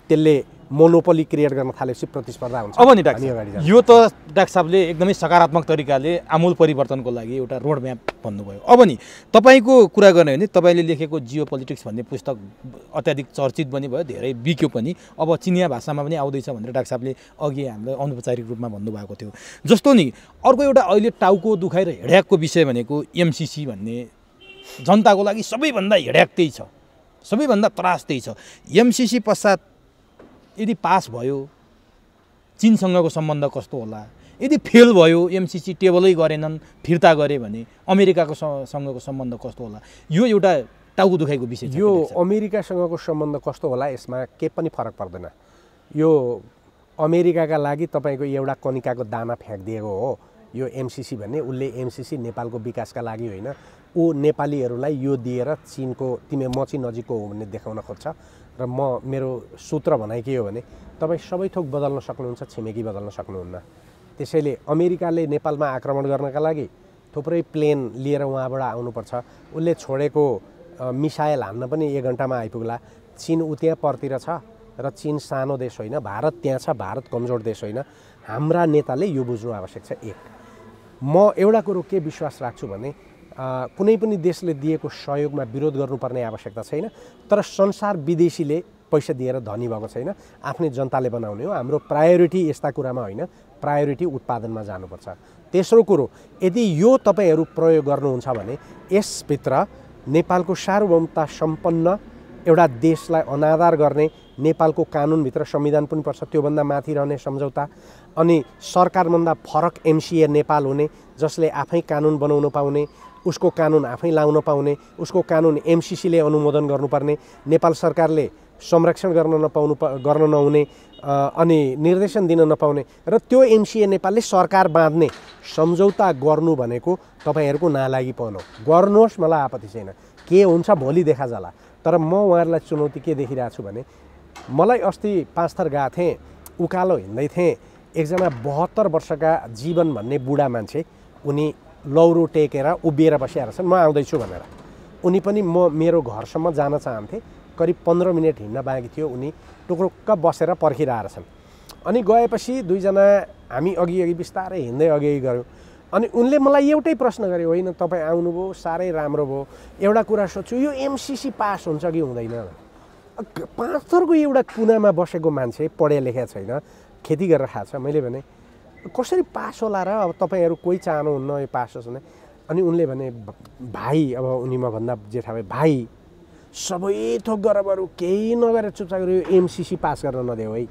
त्यसले मोनोपोली क्रिएट गर्न थालेपछि प्रतिस्पर्धा हुन्छ। अब नि डाक्टर, यो त डाक्टर साहबले एकदमै सकारात्मक तरिकाले आमूल परिवर्तनको लागि एउटा रोड म्याप भन्नुभयो। अब नि तपाईँको कुरा गर्ने हो भने तपाईँले लेखेको जियो पोलिटिक्स भन्ने पुस्तक अत्याधिक चर्चित पनि भयो, धेरै बिक्यो पनि, अब चिनिया भाषामा पनि आउँदैछ भनेर डाक्टर साहबले अघि हामीलाई अनौपचारिक रूपमा भन्नुभएको थियो। जस्तो नि अर्को एउटा अहिले टाउको दुखाइ र हिँड्याकको विषय भनेको एमसिसी भन्ने जनताको लागि सबैभन्दा हिँड्याक त्यही छ, सबैभन्दा त्रास त्यही छ। एमसिसी पश्चात यदि पास भयो चीनसँगको सम्बन्ध कस्तो होला, यदि फेल भयो एमसिसी टेबलै गरेनन् फिर्ता गरे भने अमेरिकाको सँगको सम्बन्ध कस्तो होला, यो एउटा टाउको दुखाइको विषय छ। यो अमेरिकासँगको सम्बन्ध कस्तो होला यसमा केही पनि फरक पर्दैन। यो अमेरिकाका लागि तपाईँको एउटा कनिकाको दाना फ्याँकिदिएको हो यो एमसिसी भन्ने। उसले एमसिसी नेपालको विकासका लागि होइन, ऊ नेपालीहरूलाई यो दिएर चीनको म चाहिँ नजिकको हो भन्ने देखाउन खोज्छ। र मेरो सूत्र भनाइ के हो भने तपाईँ सबै थोक बदल्न सक्नुहुन्छ, छिमेकी बदल्न सक्नुहुन्न। त्यसैले अमेरिकाले नेपालमा आक्रमण गर्नका लागि थुप्रै प्लेन लिएर उहाँबाट आउनुपर्छ। उसले छोडेको मिसाइल हान्न पनि 1 घन्टामा आइपुग्ला। चीन ऊ त्यहाँ परतिर छ र चीन सानो देश होइन, भारत त्यहाँ छ, भारत कमजोर देश होइन। हाम्रा नेताले यो बुझ्नु आवश्यक छ। एक, म एउटा कुरो के विश्वास राख्छु भने कुनै पनि देशले दिएको सहयोगमा विरोध गर्नुपर्ने आवश्यकता छैन, तर संसार विदेशीले पैसा दिएर धनी भएको छैन, आफ्नै जनताले बनाउने हो। हाम्रो प्रायोरिटी यस्ता कुरामा होइन, प्रायोरिटी उत्पादनमा जानुपर्छ। तेस्रो कुरो, यदि यो तपाईँहरू प्रयोग गर्नुहुन्छ भने यसभित्र नेपालको सार्वभौमता सम्पन्न एउटा देशलाई अनादर गर्ने नेपालको कानुनभित्र संविधान पनि पर्छ, त्योभन्दा माथि रहने सम्झौता, अनि सरकारभन्दा फरक एमसिए नेपाल हुने, जसले आफै कानुन बनाउन पाउने, उसको कानुन आफै लाउन पाउने, उसको कानुन एमसिसीले अनुमोदन गर्नुपर्ने, नेपाल सरकारले संरक्षण गर्न नहुने अनि निर्देशन दिन नपाउने, र त्यो एमसिए नेपालले सरकार बाँध्ने सम्झौता गर्नु भनेको तपाईँहरूको नालागिपन हो। गर्नुहोस्, मलाई आपत्ति छैन, के हुन्छ भोलि देखा जाला। तर म उहाँहरूलाई चुनौती के देखिरहेको छु भने मलाई अस्ति 5 थर गएको थिएँ, उकालो हिँड्दै थिएँ, एकजना 72 वर्षका जीवन भन्ने बुढा मान्छे, उनी लौरो टेकेर उभिएर बसिरहेको छन्, म आउँदैछु भनेर। उनी पनि मेरो घरसम्म जान चाहन्थे, करिब 15 मिनट हिँड्न बाँकी थियो, उनी टुक्रुक्क बसेर पर्खिरहेका छन्। अनि गएपछि दुईजना हामी अघि बिस्तारै हिँड्दै अघि गयौँ। अनि उनले मलाई एउटै प्रश्न गरे, होइन तपाईँ आउनुभयो साह्रै राम्रो भयो, एउटा कुरा सोध्छु, यो एमसिसी पास हुन्छ कि हुँदैन? 5 थरको एउटा कुनामा बसेको मान्छे, पढे लेखेको छैन, खेती गरेर खान्छ। मैले भने कसरी पास होला र? अब तपाईँहरू कोही चाहनुहुन्न यो पास होस् भने। अनि उनले भने भाइ, अब उनी मभन्दा जेठा भाइ सबै थोक गरबहरू केही नगरेर चुपचाप गरेर एमसीसी पास गर्न नदेऊ है।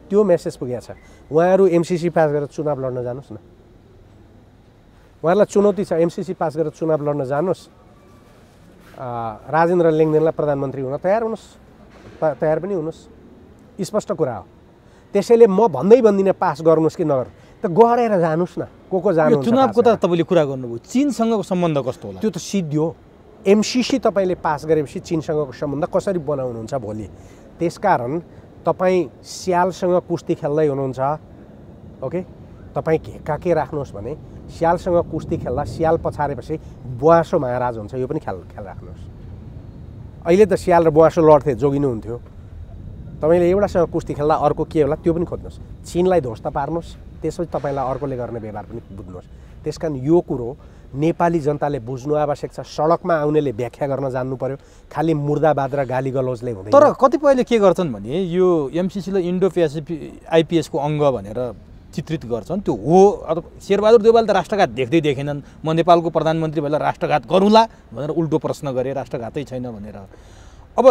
त्यो मेसेज पुगेको छ। उहाँहरू एमसीसी पास गरेर चुनाव लड्न जानुहोस् न। उहाँहरूलाई चुनौती छ, एमसीसी पास गरेर चुनाव लड्न जानुहोस्, राजेन्द्र लिङ्गदेनलाई प्रधानमन्त्री हुन तयार हुनुहोस्, तयार पनि हुनुहोस्। स्पष्ट कुरा हो। त्यसैले म भन्दिनँ पास गर्नुहोस् कि नगर्नु, त गरेर जानुहोस् न। को जानुहुन्छ? चुनावको त तपाईँले कुरा गर्नुभयो, चीनसँगको सम्बन्ध कस्तो होला? त्यो त सिद्धि हो। एमसीसी तपाईँले पास गरेपछि चीनसँगको सम्बन्ध कसरी बनाउनुहुन्छ भोलि? त्यसकारण तपाईँ स्यालसँग कुस्ती खेल्दै हुनुहुन्छ, ओके? तपाईँ के राख्नुहोस् भने स्यालसँग कुस्ती खेल्दा स्याल पछारेपछि बुवासो महाराज हुन्छ, यो पनि ख्याल राख्नुहोस्। अहिले त स्याल र बुवासो लड्थे, जोगिनुहुन्थ्यो। तपाईँले एउटासँग कुस्ती खेल्दा अर्को के होला त्यो पनि खोज्नुहोस्। चीनलाई ध्वस्त पार्नुहोस्, त्यसपछि तपाईँलाई अर्कोले गर्ने व्यवहार पनि बुझ्नुहोस्। त्यसकारण यो कुरो नेपाली जनताले बुझ्नु आवश्यक छ। सडकमा आउनेले व्याख्या गर्न जान्नु पर्यो, खालि मुर्दाबाद र गाली गलौजले हुँदैन। तर कतिपयले के गर्छन् भने यो एमसीसीले इन्डो पेसिफिक आइपिएसको अङ्ग भनेर चित्रित गर्छन्। त्यो हो, शेरबहादुर देउवाले त राष्ट्रघात देख्दै देखेनन्। म नेपालको प्रधानमन्त्री भएर राष्ट्रघात गरौँला भनेर उल्टो प्रश्न गरेँ, राष्ट्रघातै छैन भनेर। अब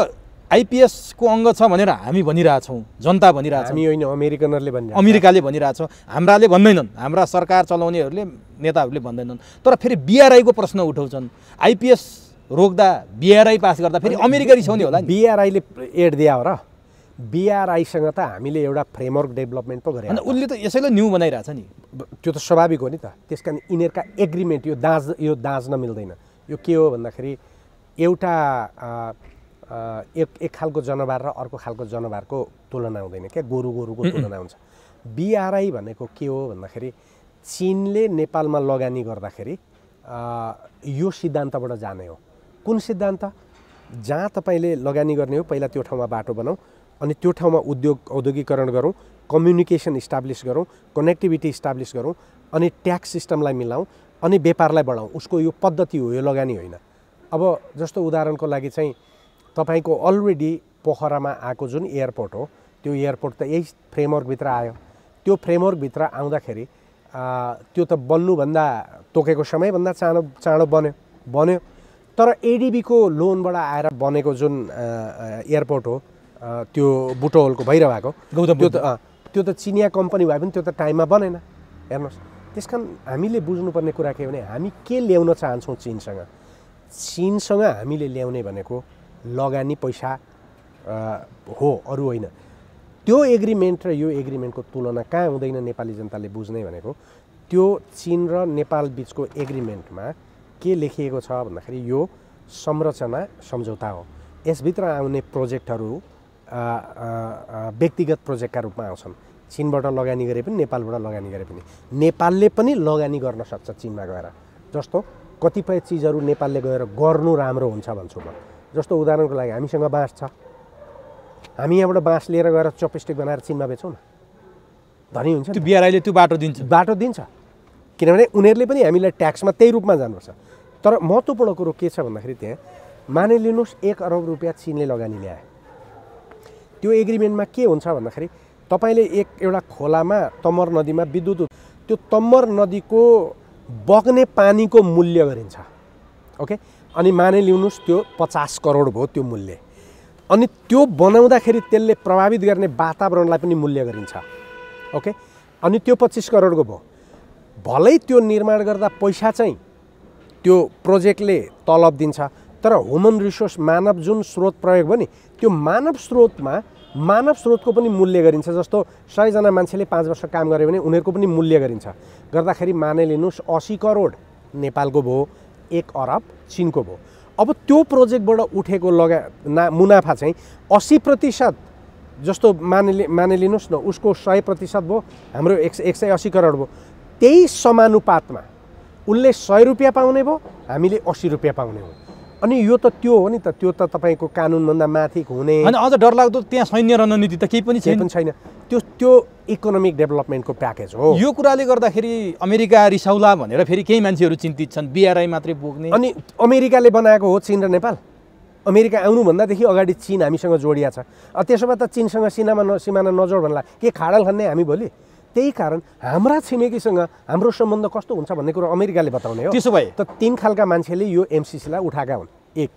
आइपिएसको अङ्ग छ भनेर हामी भनिरहेछौँ, जनता भनिरहेछ। हामी होइन, अमेरिकनहरूले भनिरहेछ, अमेरिकाले भनिरहेछ, हाम्राले भन्दैनन्, हाम्रा सरकार चलाउनेहरूले, नेताहरूले भन्दैनन्। तर फेरि बिआरआईको प्रश्न उठाउँछन्, आइपिएस रोक्दा बिआरआई पास गर्दा फेरि अमेरिका रिसाउने होला नि। बिआरआईले एड दिया हो र? बिआरआईसँग त हामीले एउटा फ्रेमवर्क डेभलपमेन्ट पो गरेँ। अनि उसले त यसैले न्यू बनाइरहेछ नि। त्यो त स्वाभाविक हो नि त। त्यस कारण यिनीहरूका एग्रिमेन्ट यो दाँच्न मिल्दैन। यो के हो भन्दाखेरि एउटा एक खालको जनावर र अर्को खालको जनावरको तुलना हुँदैन क्या, गोरुको तुलना हुन्छ। बिआरआई भनेको के हो भन्दाखेरि चीनले नेपालमा लगानी गर्दाखेरि यो सिद्धान्तबाट जाने हो। कुन सिद्धान्त? जहाँ तपाईँले लगानी गर्ने हो पहिला त्यो ठाउँमा बाटो बनाऊ, अनि त्यो ठाउँमा औद्योगिकरण गरौँ, कम्युनिकेसन इस्टाब्लिस गरौँ, कनेक्टिभिटी इस्टाब्लिस गरौँ, अनि ट्याक्स सिस्टमलाई मिलाउँ, अनि व्यापारलाई बढाउँ। उसको यो पद्धति हो, यो लगानी होइन। अब जस्तो उदाहरणको लागि चाहिँ तपाईँको अलरेडी पोखरामा आएको जुन एयरपोर्ट हो, त्यो एयरपोर्ट त यही फ्रेमवर्कभित्र आयो। त्यो फ्रेमवर्कभित्र आउँदाखेरि त्यो त बन्नुभन्दा तोकेको समयभन्दा चाँडो बन्यो। तर एडिबीको लोनबाट आएर बनेको जुन एयरपोर्ट हो, त्यो बुटवलको भैरवाको, त्यो त चिनिया कम्पनी भए पनि त्यो त टाइममा बनेन। हेर्नुहोस्, त्यस कारण हामीले बुझ्नुपर्ने कुरा के भने हामी के ल्याउन चाहन्छौँ चीनसँग। चीनसँग हामीले ल्याउने भनेको लगानी पैसा हो, अरू होइन। त्यो एग्रिमेन्ट र यो एग्रिमेन्टको तुलना कहाँ हुँदैन नेपाली जनताले बुझ्ने भनेको त्यो चीन र नेपाल बिचको एग्रिमेन्टमा के लेखिएको छ भन्दाखेरि यो संरचना सम्झौता हो। यसभित्र आउने प्रोजेक्टहरू व्यक्तिगत प्रोजेक्टका रूपमा आउँछन्। चीनबाट लगानी गरे पनि, नेपालबाट लगानी गरे पनि, नेपालले पनि लगानी गर्न सक्छ चीनमा गएर। जस्तो कतिपय चिजहरू नेपालले गएर गर्नु राम्रो हुन्छ भन्छु म। जस्तो उदाहरणको लागि हामीसँग बाँस छ, हामी यहाँबाट बाँस लिएर गएर चपस्टिक बनाएर चीनमा बेचौँ न, धनी हुन्छ। त्यो बिआरआईले त्यो बाटो दिन्छ, किनभने उनीहरूले पनि हामीलाई ट्याक्समा त्यही रूपमा जानुपर्छ। तर महत्त्वपूर्ण कुरो के छ भन्दाखेरि त्यहाँ मानिलिनुहोस् 1 अरब रुपियाँ चीनले लगानी ल्याए, त्यो एग्रिमेन्टमा के हुन्छ भन्दाखेरि तपाईँले एउटा खोलामा तम्मर नदीमा विद्युत, त्यो तम्मर नदीको बग्ने पानीको मूल्य गरिन्छ, ओके? अनि मानिलिनुहोस् त्यो 50 करोड भयो त्यो मूल्य, अनि त्यो बनाउँदाखेरि त्यसले प्रभावित गर्ने वातावरणलाई पनि मूल्य गरिन्छ, ओके? अनि त्यो 25 करोडको भयो। भलै त्यो निर्माण गर्दा पैसा चाहिँ त्यो प्रोजेक्टले तलब दिन्छ, तर ह्युमन रिसोर्स मानव जुन स्रोत प्रयोग भयो नि, त्यो मानव स्रोतको पनि मूल्य गरिन्छ। जस्तो 100 जना मान्छेले 5 वर्ष काम गर्यो भने उनीहरूको पनि मूल्य गरिन्छ। गर्दाखेरि मानिलिनुहोस् 80 करोड नेपालको भयो, 1 अरब चीनको भयो। अब त्यो प्रोजेक्टबाट उठेको मुनाफा चाहिँ 80% जस्तो मानिलिनुहोस् न, उसको 100% भयो, हाम्रो 180 करोड भयो। त्यही समानुपातमा उनले 100 रुपियाँ पाउने भयो, हामीले 80 रुपियाँ पाउने हो। अनि यो त त्यो हो नि त, त्यो त तपाईँको कानुनभन्दा माथि हुने। अनि अझ डरलाग्दो त्यहाँ सैन्य रणनीति त केही पनि छैन। त्यो इकोनोमिक डेभलपमेन्टको प्याकेज हो। यो कुराले गर्दाखेरि अमेरिका रिसाउला भनेर फेरि केही मान्छेहरू चिन्तित छन्, बिआरआई मात्रै बोक्ने। अनि अमेरिकाले बनाएको हो चीन र नेपाल। अमेरिका आउनुभन्दादेखि अगाडि चीन हामीसँग जोडिया छ। त्यसो भए त चीनसँग सिमाना नजोड भन्ला के खाडल खन्ने हामी भोलि? त्यही कारण हाम्रा छिमेकीसँग हाम्रो सम्बन्ध कस्तो हुन्छ भन्ने कुरो अमेरिकाले बताउने हो। त्यसो भए त 3 खालका मान्छेले यो एमसिसीलाई उठाएका हुन्। एक,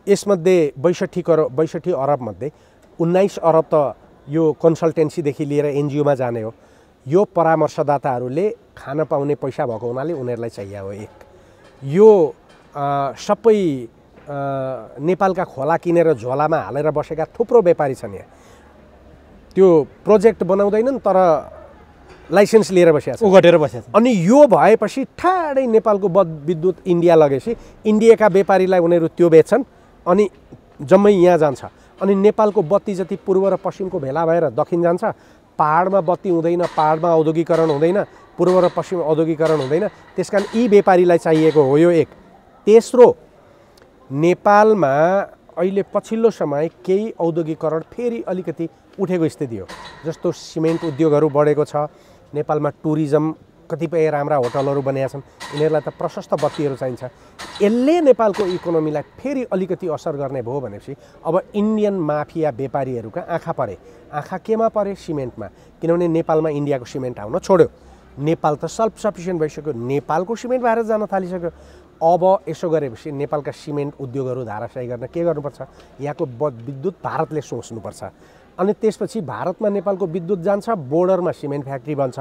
यसमध्ये 62 अरब मध्ये 19 अरब त यो कन्सल्टेन्सीदेखि लिएर एनजिओमा जाने हो। यो परामर्शदाताहरूले खान पाउने पैसा भएको हुनाले उनीहरूलाई चाहिए हो। एक, यो सबै नेपालका खोला किनेर झोलामा हालेर बसेका थुप्रो व्यापारी छन् यहाँ, त्यो प्रोजेक्ट बनाउँदैनन् तर लाइसेन्स लिएर बसेका छन्, उघटेर बसेका छन्। अनि यो भएपछि ठाडै नेपालको विद्युत इन्डिया लगेपछि इन्डियाका व्यापारीलाई उनीहरू त्यो बेच्छन् अनि जम्मै यहाँ जान्छ। अनि नेपालको बत्ती जति पूर्व र पश्चिमको भेला भएर दक्षिण जान्छ। पहाडमा बत्ती हुँदैन, पहाडमा औद्योगिकरण हुँदैन, पूर्व र पश्चिम औद्योगिकरण हुँदैन। त्यसकारण यी व्यापारीलाई चाहिएको हो यो एक। तेस्रो, नेपालमा अहिले पछिल्लो समय केही औद्योगिकरण फेरि अलिकति उठेको स्थिति हो। जस्तो सिमेन्ट उद्योगहरू बढेको छ, नेपालमा टुरिज्म कतिपय राम्रा होटलहरू बनेका छन्, यिनीहरूलाई त प्रशस्त बत्तीहरू चाहिन्छ। यसले नेपालको इकोनोमीलाई फेरि अलिकति असर गर्ने भयो भनेपछि अब इन्डियन माफिया व्यापारीहरूका आँखा परे। आँखा केमा परे? सिमेन्टमा। किनभने नेपालमा इन्डियाको सिमेन्ट आउन छोड्यो, नेपाल त सेल्फ सफिसियन्ट भइसक्यो, नेपालको सिमेन्ट भारत जान थालिसक्यो। अब यसो गरेपछि नेपालका सिमेन्ट उद्योगहरू धाराशायी गर्न के गर्नुपर्छ? यहाँको विद्युत भारतले सोच्नुपर्छ। अनि त्यसपछि भारतमा नेपालको विद्युत जान्छ, बोर्डरमा सिमेन्ट फ्याक्ट्री बन्छ,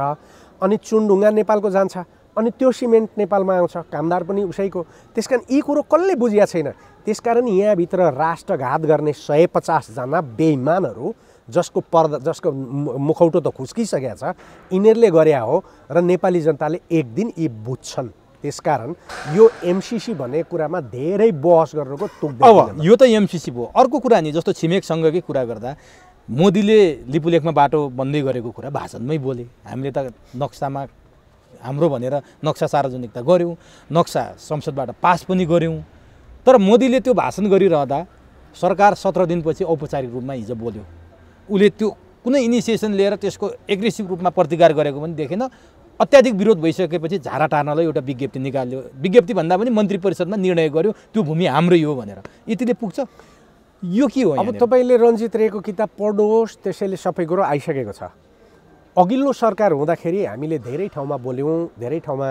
अनि चुनढुङ्गा नेपालको जान्छ, अनि त्यो सिमेन्ट नेपालमा आउँछ, कामदार पनि उसैको। त्यसकारण यी कुरो कसले बुझिया छैन। त्यसकारण यहाँभित्र राष्ट्रघात गर्ने 150 जना बेइमानहरू जसको मुखौटो त खुस्किसकेको छ, यिनीहरूले गरे हो र नेपाली जनताले एक दिन यी बुझ्छन्। त्यसकारण यो एमसिसी भन्ने कुरामा धेरै बहस गर्नुको तुक। अब यो त एमसिसी भयो। अर्को कुरा नि जस्तो छिमेकसँगकै कुरा गर्दा मोदीले लिपुलेखमा बाटो बन्दै गरेको कुरा भाषणमै बोले। हामीले त नक्सामा हाम्रो भनेर नक्सा सार्वजनिकता गऱ्यौँ, नक्सा संसदबाट पास पनि गऱ्यौँ। तर मोदीले त्यो भाषण गरिरहँदा सरकार 17 दिनपछि औपचारिक रूपमा हिजो बोल्यो। उसले त्यो कुनै इनिसिएसन लिएर त्यसको एग्रेसिभ रूपमा प्रतिकार गरेको पनि देखेन। अत्याधिक विरोध भइसकेपछि झारा टार्नलाई एउटा विज्ञप्ति निकाल्यो। विज्ञप्ति भन्दा पनि मन्त्री परिषदमा निर्णय गर्यो त्यो भूमि हाम्रै हो भनेर। यतिले पुग्छ? यो के हो? अब तपाईँले रञ्जित रेको किताब पढ्नुहोस्, त्यसैले सबै कुरो आइसकेको छ। अघिल्लो सरकार हुँदाखेरि हामीले धेरै ठाउँमा बोल्यौँ, धेरै ठाउँमा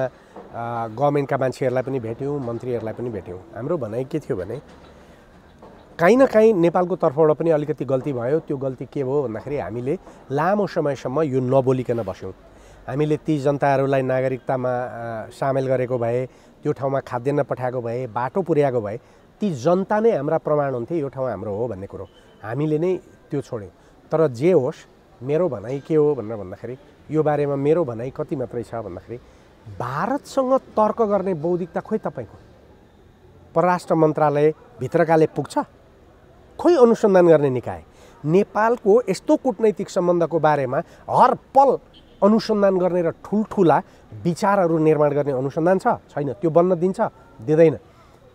गभर्मेन्टका मान्छेहरूलाई पनि भेट्यौँ, मन्त्रीहरूलाई पनि भेट्यौँ। हाम्रो भनाइ के थियो भने काहीँ न काहीँ नेपालको तर्फबाट पनि अलिकति गल्ती भयो। त्यो गल्ती के भयो भन्दाखेरि हामीले लामो समयसम्म यो नबोलिकन बस्यौँ। हामीले ती जनताहरूलाई नागरिकतामा सामेल गरेको भए, त्यो ठाउँमा खाद्यान्न पठाएको भए, बाटो पुर्याएको भए, ती जनता नै हाम्रा प्रमाण हुन्थे यो ठाउँ हाम्रो हो भन्ने कुरो। हामीले नै त्यो छोड्यौँ। तर जे होस्, मेरो भनाइ के हो भनेर भन्दाखेरि यो बारेमा मेरो भनाइ कति मात्रै छ भन्दाखेरि भारतसँग तर्क गर्ने बौद्धिकता खोइ तपाईँको? परराष्ट्र मन्त्रालय भित्रकाले पुग्छ? खोइ अनुसन्धान गर्ने निकाय? नेपालको यस्तो कूटनैतिक सम्बन्धको बारेमा हर पल अनुसन्धान गर्ने र ठुल्ठुला विचारहरू निर्माण गर्ने अनुसन्धान छ? छैन। त्यो बन्न दिन्छ? दिँदैन।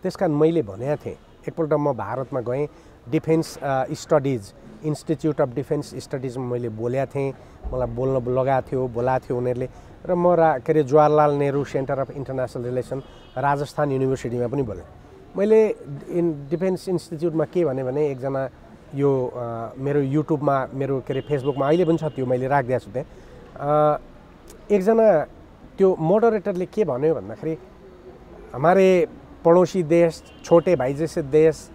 त्यसकारण मैले भनेको थिएँ, एकपल्ट म भारतमा गएँ, defence studies institute of defence स्टडिजमा मैले बोलेको थिएँ, मलाई बोल्न लगाएको थियो, बोलाएको थियो उनीहरूले। र म के अरे Jawaharlal Nehru centre of international relation Rajasthan युनिभर्सिटीमा पनि बोलेँ। मैले डिफेन्स इन्स्टिट्युटमा के भने एकजना यो मेरो युट्युबमा, मेरो के अरे फेसबुकमा अहिले पनि छ, त्यो मैले राखिदिएको छु त्यहाँ। एकजना त्यो मोडरेटरले के भन्यो भन्दाखेरि हमारे पड़ोसी देश, छोटे भाई जैसे देश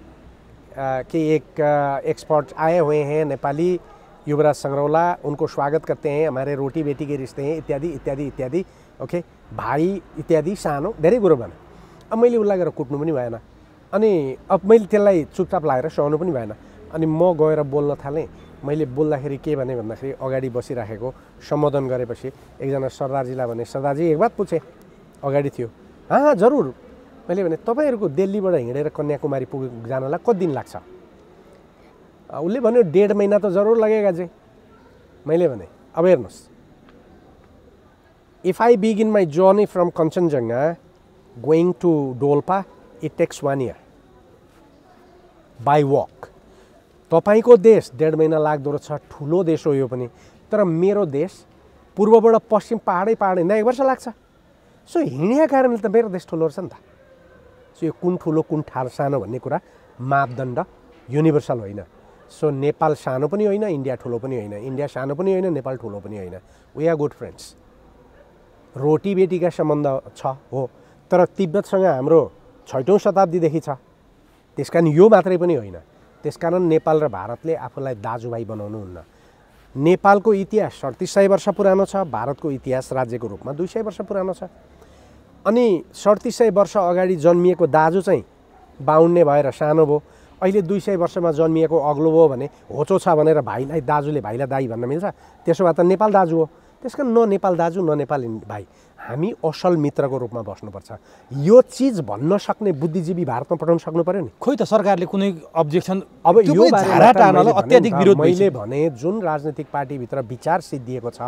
के एक एक्सपर्ट आए हुए हैं नेपाली, युवराज संग्रौला, उनको स्वागत करते हैं, हमारे रोटी बेटी के रिश्ते हैं इत्यादि इत्यादि इत्यादि, ओके भाइ इत्यादि सानो धेरै कुरो भने। अब मैले उसलाई गएर कुट्नु पनि भएन, अनि अब मैले त्यसलाई चुपचाप लागेर सहनु पनि भएन। अनि म गएर बोल्न थालेँ। मैले बोल्दाखेरि के भने भन्दाखेरि अगाडि बसिराखेको सम्बोधन गरेपछि एकजना सरदारजीलाई भने, सरदारजी एक बात पूछे, अगाडि थियो। हाँ जरुर। मैले भने तपाईँहरूको दिल्लीबाट हिँडेर कन्याकुमारी जानलाई कति दिन लाग्छ? उसले भन्यो 1.5 महिना त जरुर लगेगा जे। मैले भने अब हेर्नुहोस्, if I begin my journey from Kanchenjunga going to Dolpa, it takes 1 year by walk. तपाईँको देश 1.5 महिना लाग्दो रहेछ, ठुलो देश हो यो पनि। तर मेरो देश पूर्वबाट पश्चिम पहाडै हिँड्दा 1 वर्ष लाग्छ। सो हिँडेका कारणले त मेरो देश ठुलो रहेछ नि त। सो यो कुन ठुलो कुन सानो भन्ने कुरा मापदण्ड युनिभर्सल होइन। सो नेपाल सानो पनि होइन, इन्डिया ठुलो पनि होइन, इन्डिया सानो पनि होइन, नेपाल ठुलो पनि होइन। We are good friends. रोटी बेटीका सम्बन्ध छ हो, तर तिब्बतसँग हाम्रो 6औं शताब्दीदेखि छ। त्यसकारण यो मात्रै पनि होइन। त्यसकारण नेपाल र भारतले आफूलाई दाजुभाइ बनाउनुहुन्न। नेपालको इतिहास 3700 वर्ष पुरानो छ, भारतको इतिहास राज्यको रूपमा 200 वर्ष पुरानो छ। अनि 3700 वर्ष अगाडि जन्मिएको दाजु चाहिँ 52 भएर सानो भयो, अहिले 200 वर्षमा जन्मिएको अग्लो भयो भने होचो छ भनेर भाइलाई दाजुले भाइलाई दाइ भन्न मिल्छ? त्यसो भए त नेपाल दाजु हो। त्यसकारण न नेपाल दाजु न नेपाल भाइ, हामी असल मित्रको रूपमा बस्नुपर्छ। यो चिज भन्न सक्ने बुद्धिजीवी भारतमा पठाउन सक्नु पर्यो नि। खोइ त सरकारले कुनै अब्जेक्सन अब यो बारेमा अत्याधिक विरोध मैले भने जुन राजनीतिक पार्टीभित्र विचार सिद्धिएको छ,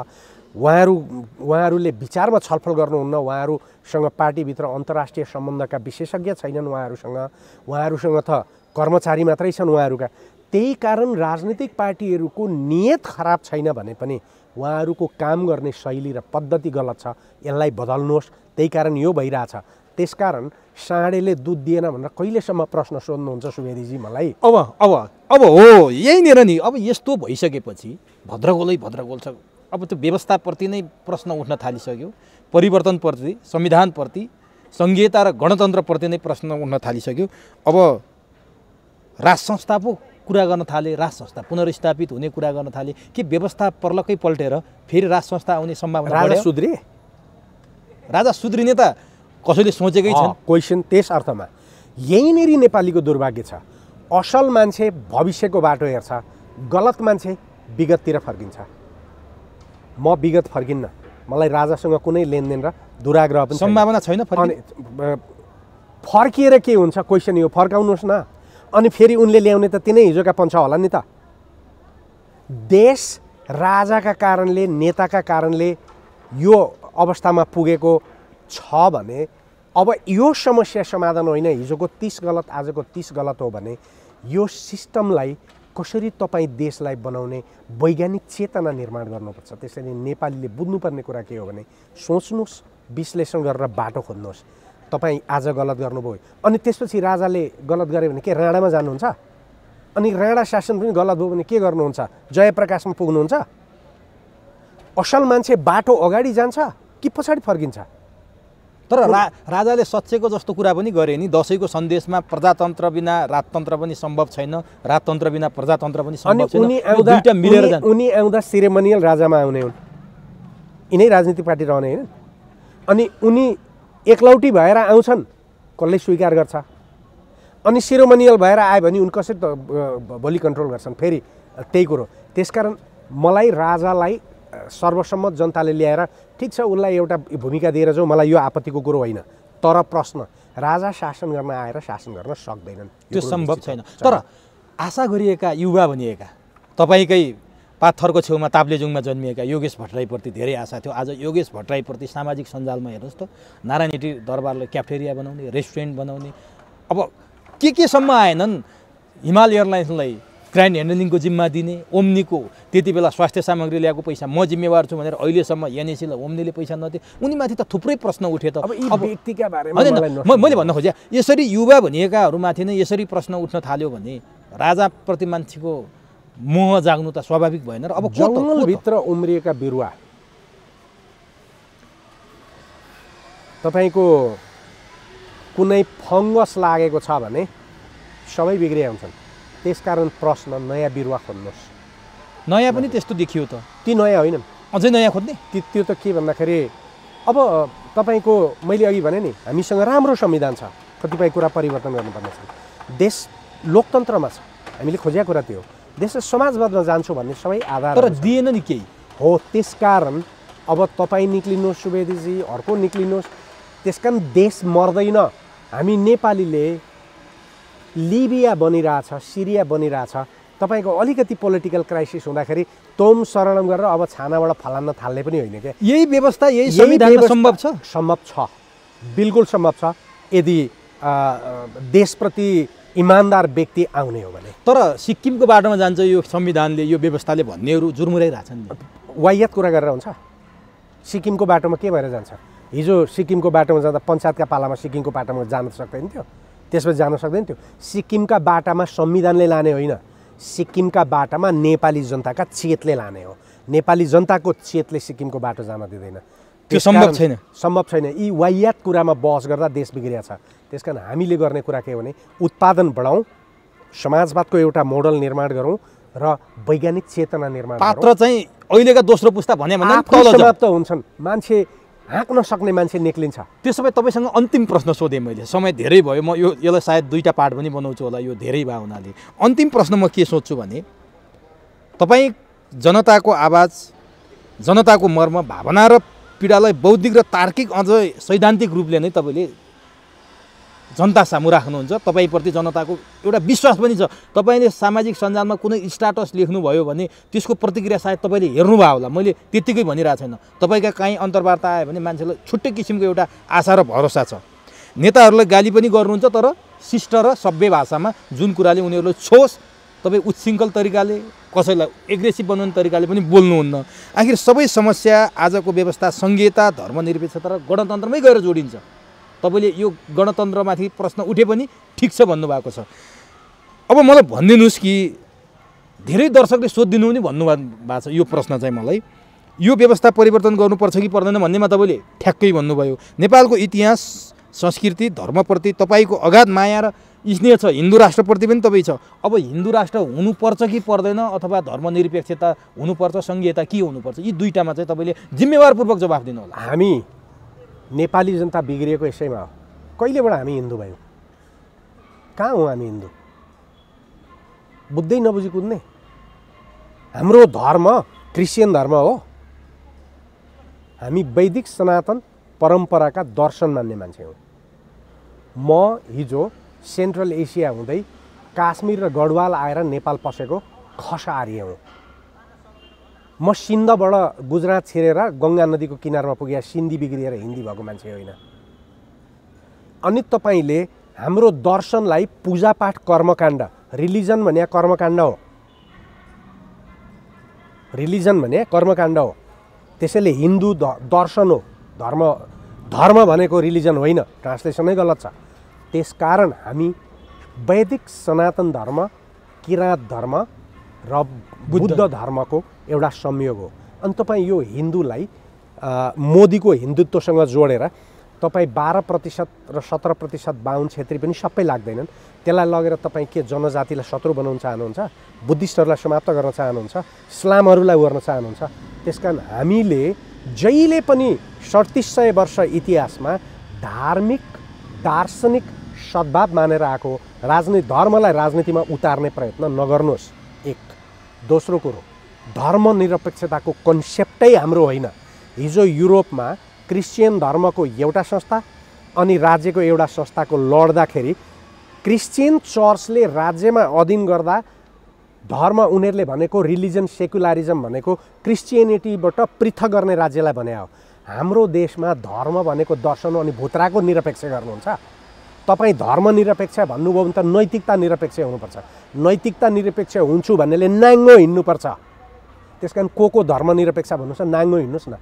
उहाँहरूले विचारमा छलफल गर्नुहुन्न। उहाँहरूसँग पार्टीभित्र अन्तर्राष्ट्रिय सम्बन्धका विशेषज्ञ छैनन्। उहाँहरूसँग त कर्मचारी मात्रै छन् उहाँहरूका। त्यही कारण राजनीतिक पार्टीहरूको नियत खराब छैन भने पनि उहाँहरूको काम गर्ने शैली र पद्धति गलत छ। यसलाई बदल्नुहोस्। त्यही कारण यो भइरहेछ। त्यसकारण साँडेले दुध दिएन भनेर कहिलेसम्म प्रश्न सोध्नुहुन्छ सुवेदीजी मलाई? अब हो यहीँनिर नि। अब यस्तो भइसकेपछि भद्रगोल छ। अब त्यो व्यवस्थाप्रति नै प्रश्न उठ्न थालिसक्यो, परिवर्तनप्रति, संविधानप्रति, सङ्घीयता र गणतन्त्रप्रति नै प्रश्न उठ्न थालिसक्यो। अब राज संस्था पो कुरा गर्न थाले, राज संस्था पुनर्स्थापित हुने कुरा गर्न थाले कि व्यवस्था पर्लकै पल्टेर फेरि राज संस्था आउने सम्भावना बढ्यो? राजा सुध्रिने त कसैले सोचेकै छन्। क्वेसन त्यस अर्थमा यहीँनेरि नेपालीको दुर्भाग्य छ। असल मान्छे भविष्यको बाटो हेर्छ, गलत मान्छे विगततिर फर्किन्छ। म विगत फर्किन्न। मलाई राजासँग कुनै लेनदेन र दुराग्रह पनि सम्भावना छैन। फर्किएर के हुन्छ क्वेसन यो, फर्काउनुहोस् न। अनि फेरि उनले ल्याउने त तिनै हिजोका पञ्च होला नि त। देश राजाका कारणले, नेताका कारणले यो अवस्थामा पुगेको छ भने अब यो समस्या समाधान होइन। हिजोको 30 गलत आजको 30 गलत हो भने यो सिस्टमलाई कसरी तपाईँ देशलाई बनाउने वैज्ञानिक चेतना निर्माण गर्नुपर्छ। त्यसैले नेपालीले बुझ्नुपर्ने कुरा के हो भने सोच्नुहोस्, विश्लेषण गरेर बाटो खोज्नुहोस्। तपाईँ आज गलत गर्नुभयो अनि त्यसपछि राजाले गलत गरे भने के राणामा जानुहुन्छ? अनि राणा शासन पनि गलत भयो भने के गर्नुहुन्छ? जयप्रकाशमा पुग्नुहुन्छ? असल मान्छे बाटो अगाडि जान्छ कि पछाडि फर्किन्छ? तर राजाले सच्चेको जस्तो कुरा पनि गरे नि। दसैँको सन्देशमा प्रजातन्त्र बिना राजतन्त्र पनि सम्भव छैन, राजतन्त्र बिना प्रजातन्त्र पनि सम्भव छैन। उनी आउँदा सेरेमनियल राजामा आउने हुन्, यिनै राजनीतिक पार्टी रहने होइन। अनि उनी एकलौटी भएर आउँछन्, कसले स्वीकार गर्छ? अनि सेरेमनियल भएर आयो भने उनी कसरी त भोलि कन्ट्रोल गर्छन्? फेरि त्यही कुरो। त्यसकारण मलाई राजालाई सर्वसम्मत जनताले ल्याएर ठिक छ उनलाई एउटा भूमिका दिएर जाउँ, मलाई यो आपत्तिको कुरो होइन। तर प्रश्न, राजा शासन गर्न आएर शासन गर्न सक्दैनन्, त्यो सम्भव छैन। तर आशा गरिएका युवा भनिएका तपाईँकै पाथरको छेउमा ताप्लेजुङमा जन्मिएका योगेश भट्टराईप्रति धेरै आशा थियो। आज योगेश भट्टराईप्रति सामाजिक सञ्जालमा हेर्नुहोस् त, नारायणहिटी दरबारले क्याफेटेरिया बनाउने, रेस्टुरेन्ट बनाउने, अब के सम्म आएनन्? हिमाल एयरलाइन्सलाई ग्रान्ड ह्यान्डलिङको जिम्मा दिने, ओम्नीको त्यति बेला स्वास्थ्य सामग्री ल्याएको पैसा म जिम्मेवार छु भनेर अहिलेसम्म एनएसीलाई ओम्नीले पैसा नदिए। उनीमाथि त थुप्रै प्रश्न उठे त। अब व्यक्तिका बारेमा मैले भन्न खोजेँ, यसरी युवा भनिएकाहरूमाथि नै यसरी प्रश्न उठ्न थाल्यो भने राजाप्रति मान्छेको मोह जाग्नु त स्वाभाविक भएन र? अब जङ्गलभित्र उम्रिएका बिरुवा तपाईँको कुनै फङ्गस लागेको छ भने सबै बिग्रिया हुन्छन्। त्यसकारण प्रश्न, नयाँ बिरुवा खोज्नुहोस्। नयाँ पनि त्यस्तो देखियो त? ती नयाँ होइनन्, अझै नयाँ खोज्ने? त्यो त के भन्दाखेरि अब तपाईँको मैले अघि भने नि, हामीसँग राम्रो संविधान छ, कतिपय कुरा परिवर्तन गर्नुपर्ने छ। देश लोकतन्त्रमा छ, हामीले खोजेको कुरा त्यो हो। देश समाजवादमा जान्छु भन्ने सबै आधार, तर दिएन नि केही हो। त्यसकारण अब तपाईँ निक्लिनुहोस् सुवेदीजी, अर्को निक्लिनुहोस्। त्यसकारण देश मर्दैन। हामी नेपालीले लिबिया बनिरहेछ, सिरिया बनिरहेछ, तपाईँको अलिकति पोलिटिकल क्राइसिस हुँदाखेरि तोम शरणम गरेर अब छानाबाट फलान्न थाल्ने पनि होइन क्या। यही व्यवस्था, यही संविधानमा सम्भव छ? सम्भव छ, बिल्कुल सम्भव छ, यदि देशप्रति इमान्दार व्यक्ति आउने हो भने। तर सिक्किमको बाटोमा जान्छ यो संविधानले, यो व्यवस्थाले भन्नेहरू जुर्मुराइरहेछन्। वाहियात कुरा गरेर हुन्छ? सिक्किमको बाटोमा के भएर जान्छ? हिजो सिक्किमको बाटोमा जाँदा पञ्चायतका पालामा सिक्किमको बाटोमा जान सक्दैन थियो, त्यसपछि जान सक्दैन थियो। सिक्किमका बाटामा संविधानले लाने होइन, सिक्किमका बाटामा नेपाली जनताका चेतले लाने हो। नेपाली जनताको चेतले सिक्किमको बाटो जान दिँदैन। त्यो सम्भव छैन। सम्भव छैन। यी वाहियात कुरामा बहस गर्दा देश बिग्रिया छ। त्यसकारण हामीले गर्ने कुरा के हो भने उत्पादन बढाउँ, समाजवादको एउटा मोडल निर्माण गरौँ र वैज्ञानिक चेतना निर्माण गरौँ। पात्र चाहिँ अहिलेका दोस्रो पुस्ता भने समाप्त हुन्छन्। मान्छे हाँक्न सक्ने मान्छे निक्लिन्छ। त्यसो भए तपाईँसँग अन्तिम प्रश्न सोधेँ मैले। समय धेरै भयो, म यसलाई सायद 2टा पार्ट पनि बनाउँछु होला, यो धेरै भयो हुनाले। अन्तिम प्रश्न म के सोध्छु भने तपाईँ जनताको आवाज, जनताको मर्म, भावना र पीडालाई बौद्धिक र तार्किक अझ सैद्धान्तिक रूपले नै तपाईँले जनता सामु राख्नुहुन्छ। तपाईँप्रति जनताको एउटा विश्वास पनि छ। तपाईँले सामाजिक सञ्जालमा कुनै स्ट्याटस लेख्नुभयो भने त्यसको प्रतिक्रिया सायद तपाईँले हेर्नुभयो होला। मैले त्यत्तिकै भनिरहेको छैन। तपाईँका काहीँ अन्तर्वार्ता आयो भने मान्छेलाई छुट्टै किसिमको एउटा आशा र भरोसा छ। नेताहरूलाई गाली पनि गर्नुहुन्छ, तर शिष्ट र सभ्य भाषामा जुन कुराले उनीहरूलाई छोस्, तपाईँ उच्छृङ्खल तरिकाले, कसैलाई एग्रेसिभ बनाउने तरिकाले पनि बोल्नुहुन्न। आखिर सबै समस्या आजको व्यवस्था सङ्घीयता, धर्मनिरपेक्षता र गणतन्त्रमै गएर जोडिन्छ। तपाईँले यो गणतन्त्रमाथि प्रश्न उठे पनि ठिक छ भन्नुभएको छ। अब मलाई भनिदिनुहोस् कि धेरै दर्शकले सोधिदिनु पनि भन्नुभएको छ यो प्रश्न चाहिँ मलाई, यो व्यवस्था परिवर्तन गर्नुपर्छ कि पर्दैन भन्नेमा तपाईँले ठ्याक्कै भन्नुभयो। नेपालको इतिहास, संस्कृति, धर्मप्रति तपाईँको अगाध माया र स्नेह छ। हिन्दू राष्ट्रप्रति पनि तपाईँ छ। अब हिन्दू राष्ट्र हुनुपर्छ कि पर्दैन, अथवा धर्मनिरपेक्षता हुनुपर्छ, सङ्घीयता के हुनुपर्छ, यी दुईटामा चाहिँ तपाईँले जिम्मेवारपूर्वक जवाफ दिनु होला। हामी नेपाली जनता बिग्रिएको यसैमा हो। कहिलेबाट हामी हिन्दू भयौँ? कहाँ हो हामी हिन्दू? बुझ्दै नबुझी कुद्ने। हाम्रो धर्म क्रिस्चियन धर्म हो। हामी वैदिक सनातन परम्पराका दर्शन मान्ने मान्छे हौँ। म हिजो सेन्ट्रल एसिया हुँदै काश्मीर र गढवाल आएर नेपाल पसेको खस आर्य हुँ। म सिन्धबाट गुजरात छिरेर गङ्गा नदीको किनारमा पुगेर सिन्धी बिग्रिएर हिन्दी भएको मान्छे होइन। अनि तपाईँले हाम्रो दर्शनलाई पूजापाठ कर्मकाण्ड, रिलिजन भने कर्मकाण्ड हो। रिलिजन भने कर्मकाण्ड हो। त्यसैले हिन्दू दर्शन हो। धर्म भनेको रिलिजन होइन। ट्रान्सलेसनै गलत छ। त्यसकारण हामी वैदिक सनातन धर्म, किराँत धर्म र बुद्ध धर्मको एउटा संयोग हो। अनि तपाईँ यो हिन्दूलाई मोदीको हिन्दुत्वसँग जोडेर तपाईँ 12% र 17% बाहुन छेत्री पनि सबै लाग्दैनन्, त्यसलाई लगेर तपाईँ के जनजातिलाई शत्रु बनाउन चाहनुहुन्छ? बुद्धिस्टहरूलाई समाप्त गर्न चाहनुहुन्छ? इस्लामहरूलाई गर्न चाहनुहुन्छ? त्यसकारण हामीले जहिले पनि 3700 वर्ष इतिहासमा धार्मिक, दार्शनिक सद्भाव मानेर आएको धर्मलाई राजनीतिमा उतार्ने प्रयत्न नगर्नुहोस्। एक। दोस्रो कुरो, धर्मनिरपेक्षताको कन्सेप्टै हाम्रो होइन। हिजो युरोपमा क्रिस्चियन धर्मको एउटा संस्था अनि राज्यको एउटा संस्थाको लड्दाखेरि क्रिस्चियन चर्चले राज्यमा अधीन गर्दा धर्म उनीहरूले भनेको रिलिजन, सेकुलरिजम भनेको क्रिस्चियनिटीबाट पृथक गर्ने राज्यलाई भने हो। हाम्रो देशमा धर्म भनेको दर्शन अनि भुत्राको निरपेक्ष गर्नुहुन्छ। तपाईँ धर्मनिरपेक्ष भन्नुभयो भने त नैतिकता निरपेक्ष हुनुपर्छ। नैतिकता निरपेक्ष हुन्छु भन्नेले नाङ्गो हिँड्नुपर्छ। त्यसकारण को धर्मनिरपेक्ष भन्नुहोस् न, नाङ्गो हिँड्नुहोस् न।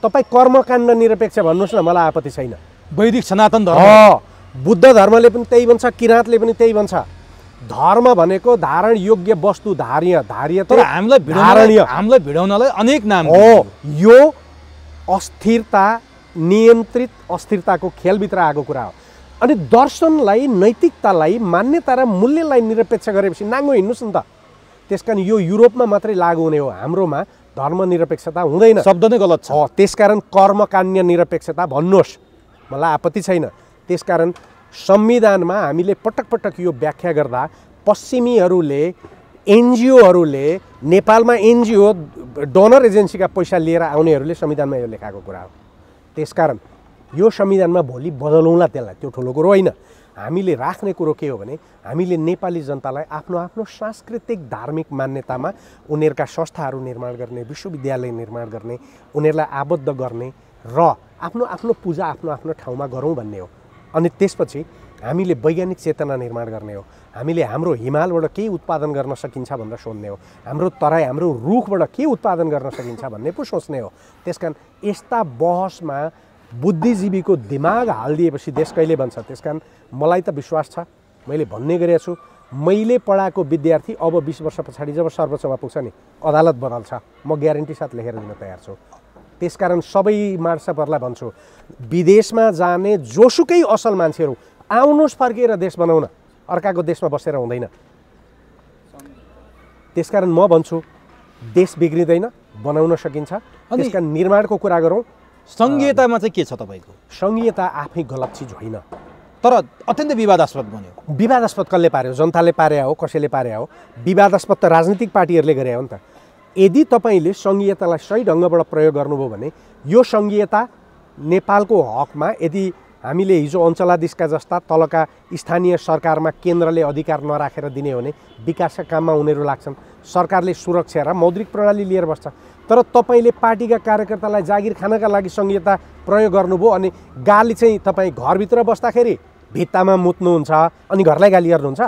तपाईँ कर्मकाण्ड निरपेक्ष भन्नुहोस् न, मलाई आपत्ति छैन। वैदिक सनातन धर्म, बुद्ध धर्मले पनि त्यही भन्छ, किराँतले पनि त्यही भन्छ। धर्म भनेको धारण योग्य वस्तु, धार्य तर हामीलाई भिडाउनलाई अनेक नाम हो। यो अस्थिरता, नियन्त्रित अस्थिरताको खेलभित्र आएको कुरा हो। अनि दर्शनलाई, नैतिकतालाई, मान्यता र मूल्यलाई निरपेक्ष गरेपछि नाङ्गो हिँड्नुहोस् न त। त्यसकारण यो युरोपमा मात्रै लागु हुने हो। हाम्रोमा धर्मनिरपेक्षता हुँदैन। शब्द नै गलत छ। त्यसकारण कर्मकाण्ड निरपेक्षता भन्नुहोस्, मलाई आपत्ति छैन। त्यसकारण संविधानमा हामीले पटक पटक यो व्याख्या गर्दा पश्चिमीहरूले, एनजिओहरूले, नेपालमा एनजिओ डोनर एजेन्सीका पैसा लिएर आउनेहरूले संविधानमा यो लेखाएको कुरा हो। त्यसकारण यो संविधानमा भोलि बदलौँला त्यसलाई, त्यो ठुलो कुरो होइन। हामीले राख्ने कुरो के हो भने हामीले नेपाली जनतालाई आफ्नो आफ्नो सांस्कृतिक धार्मिक मान्यतामा उनीहरूका संस्थाहरू निर्माण गर्ने, विश्वविद्यालय निर्माण गर्ने, उनीहरूलाई आबद्ध गर्ने र आफ्नो आफ्नो पूजा आफ्नो आफ्नो ठाउँमा गरौँ भन्ने हो। अनि त्यसपछि हामीले वैज्ञानिक चेतना निर्माण गर्ने हो। हामीले हाम्रो हिमालबाट के उत्पादन गर्न सकिन्छ भनेर सोध्ने हो। हाम्रो तराई, हाम्रो रुखबाट के उत्पादन गर्न सकिन्छ भन्ने पो सोच्ने हो। त्यसकारण यस्ता बहसमा बुद्धिजीवीको दिमाग हालिदिएपछि देश कहिले बन्छ? त्यसकारण मलाई त विश्वास छ, मैले भन्ने गरेको छु, मैले पढाएको विद्यार्थी अब 20 वर्ष पछाडि जब सर्वोच्चमा पुग्छ नि अदालत बदल्छ, म ग्यारेन्टी साथ लेखेर दिन तयार छु। त्यसकारण सबै मार्सपहरूलाई भन्छु, विदेशमा जाने जोसुकै असल मान्छेहरू आउनुहोस्, फर्केर देश बनाउन, अर्काको देशमा बसेर हुँदैन। त्यसकारण म भन्छु देश बिग्रिँदैन, बनाउन सकिन्छ। त्यसका निर्माणको कुरा गरौँ। सङ्घीयतामा चाहिँ के छ तपाईँको? सङ्घीयता आफै गलत चिज होइन, तर अत्यन्तै विवादास्पद बन्यो। विवादास्पद कसले पार्यो? जनताले पारे हो, कसैले पारे हो? विवादास्पद त राजनीतिक पार्टीहरूले गरे हो नि त। यदि तपाईँले सङ्घीयतालाई सही ढङ्गबाट प्रयोग गर्नुभयो भने यो सङ्घीयता नेपालको हकमा, यदि हामीले हिजो अञ्चलाधीशका जस्ता तलका स्थानीय सरकारमा केन्द्रले अधिकार नराखेर दिने हो भने विकासका काममा उनीहरू लाग्छन्, सरकारले सुरक्षा र मौद्रिक प्रणाली लिएर बस्छ। तर तपाईँले पार्टीका कार्यकर्तालाई जागिर खानका लागि सङ्घीयता प्रयोग गर्नुभयो अनि गाली चाहिँ तपाईँ घरभित्र बस्दाखेरि भित्तामा मुत्नुहुन्छ अनि घरलाई गाली गर्नुहुन्छ।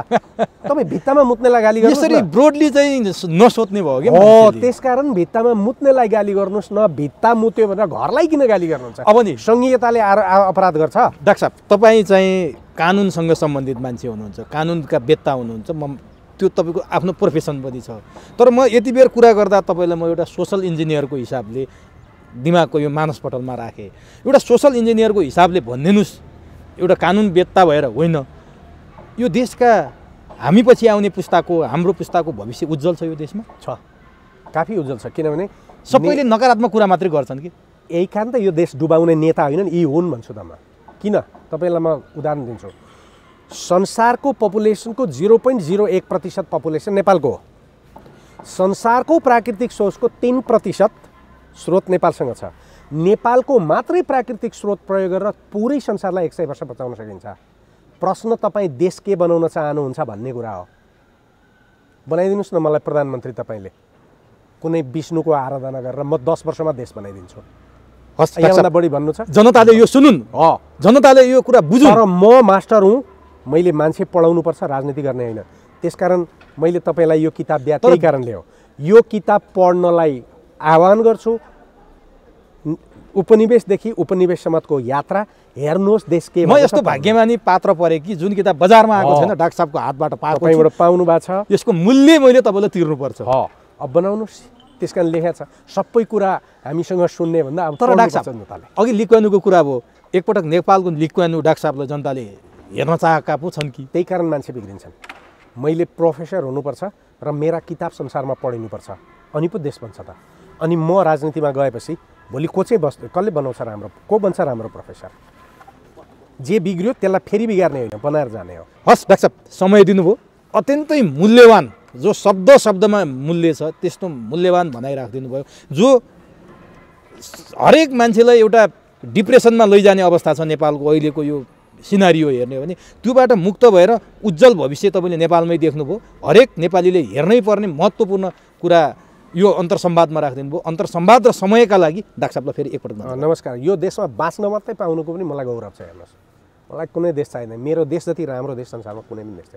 तपाईँ भित्तामा मुत्नेलाई गाली गर्नुहोस्, यसरी ब्रोडली चाहिँ नसोच्ने भयो कि हो। त्यसकारण भित्तामा मुत्नेलाई गाली गर्नुहोस् न, भित्ता मुत्यो भनेर घरलाई किन गाली गर्नुहुन्छ? अब नि सङ्घीयताले अपराध गर्छ। डाक्टर साहब, तपाईँ चाहिँ कानुनसँग सम्बन्धित मान्छे हुनुहुन्छ, कानुनका वेत्ता हुनुहुन्छ, म त्यो तपाईँको आफ्नो प्रोफेसन पनि छ। तर म यति बेर कुरा गर्दा तपाईँलाई म एउटा सोसल इन्जिनियरको हिसाबले दिमागको यो मानसपटलमा राखेँ। एउटा सोसल इन्जिनियरको हिसाबले भनिदिनुहोस्, एउटा कानुन वेत्ता भएर होइन, यो देशका हामी पछि आउने पुस्ताको, हाम्रो पुस्ताको भविष्य उज्जवल छ यो देशमा? छ, काफी उज्जवल छ। किनभने सबैले नकारात्मक कुरा मात्रै गर्छन् कि। यही कारण त यो देश डुबाउने नेता होइनन्, यी हुन् भन्छु त म। किन? तपाईँलाई म उदाहरण दिन्छु। संसारको पपुलेसनको 0.01% पपुलेसन नेपालको हो। संसारको प्राकृतिक स्रोतको 3% स्रोत नेपालसँग छ। नेपालको मात्रै प्राकृतिक स्रोत प्रयोग गरेर पुरै संसारलाई 100 वर्ष बचाउन सकिन्छ। प्रश्न तपाईँ देश के बनाउन चाहनुहुन्छ भन्ने कुरा हो। बनाइदिनुहोस् न मलाई प्रधानमन्त्री, तपाईँले कुनै विष्णुको आराधना गरेर म 10 वर्षमा देश बनाइदिन्छु। यहाँभन्दा बढी भन्नु छ? जनताले यो सुनुन्, जनताले यो कुरा बुझुन्। तर म मास्टर हुँ, मैले मान्छे पढाउनुपर्छ, राजनीति गर्ने होइन। त्यसकारण मैले तपाईँलाई यो किताब दिए त्यही कारणले हो। यो किताब पढ्नलाई आह्वान गर्छु। उपनिवेशदेखि उपनिवेशसम्मको यात्रा हेर्नुहोस् देश के। म यस्तो भाग्यमानी पात्र परे कि जुन किताब बजारमा आएको छैन, डाक्टर साहबको हातबाट पाउनु भएको छ। यसको मूल्य मैले तपाईँलाई तिर्नुपर्छ। अब बनाउनुहोस्, त्यस कारण लेखेको छ। सबै कुरा हामीसँग सुन्ने भन्दा अब तर डाक्टर साहब अघि लिक्वानुको कुरा भयो, एकपटक नेपालको लिक्वानु डाक्टर साहबलाई जनताले हेर्न चाहेका पो छन् कि? त्यही कारण मान्छे बिग्रिन्छन्। मैले प्रोफेसर हुनुपर्छ र मेरा किताब संसारमा पढिनुपर्छ, अनि पो देश बन्छ त। अनि म राजनीतिमा गएपछि भोलि को चाहिँ बस्छ, कसले बनाउँछ राम्रो, को बन्छ राम्रो प्रोफेसर? जे बिग्रियो त्यसलाई फेरि बिगार्ने होइन, बनाएर जाने हो। हस् डाक्टर साहब, समय दिनुभयो। अत्यन्तै मूल्यवान, जो शब्दमा मूल्य छ त्यस्तो मूल्यवान भनाइराखिदिनु भयो, जो हरेक मान्छेलाई एउटा डिप्रेसनमा लैजाने अवस्था छ नेपालको अहिलेको यो सिनारियो हेर्ने हो भने त्योबाट मुक्त भएर उज्जवल भविष्य तपाईँले नेपालमै देख्नुभयो। हरेक नेपालीले हेर्नै पर्ने महत्त्वपूर्ण कुरा यो अन्तर्संवादमा राखिदिनु भयो। अन्तर्संवाद र समयका लागि डाक्टर साहबलाई फेरि एकपटक नमस्कार। यो देशमा बाँच्न मात्रै पाउनुको पनि मलाई गौरव छ। हेर्नुहोस्, मलाई कुनै देश चाहिँदैन, मेरो देश जति राम्रो देश संसारमा कुनै पनि देश छैन।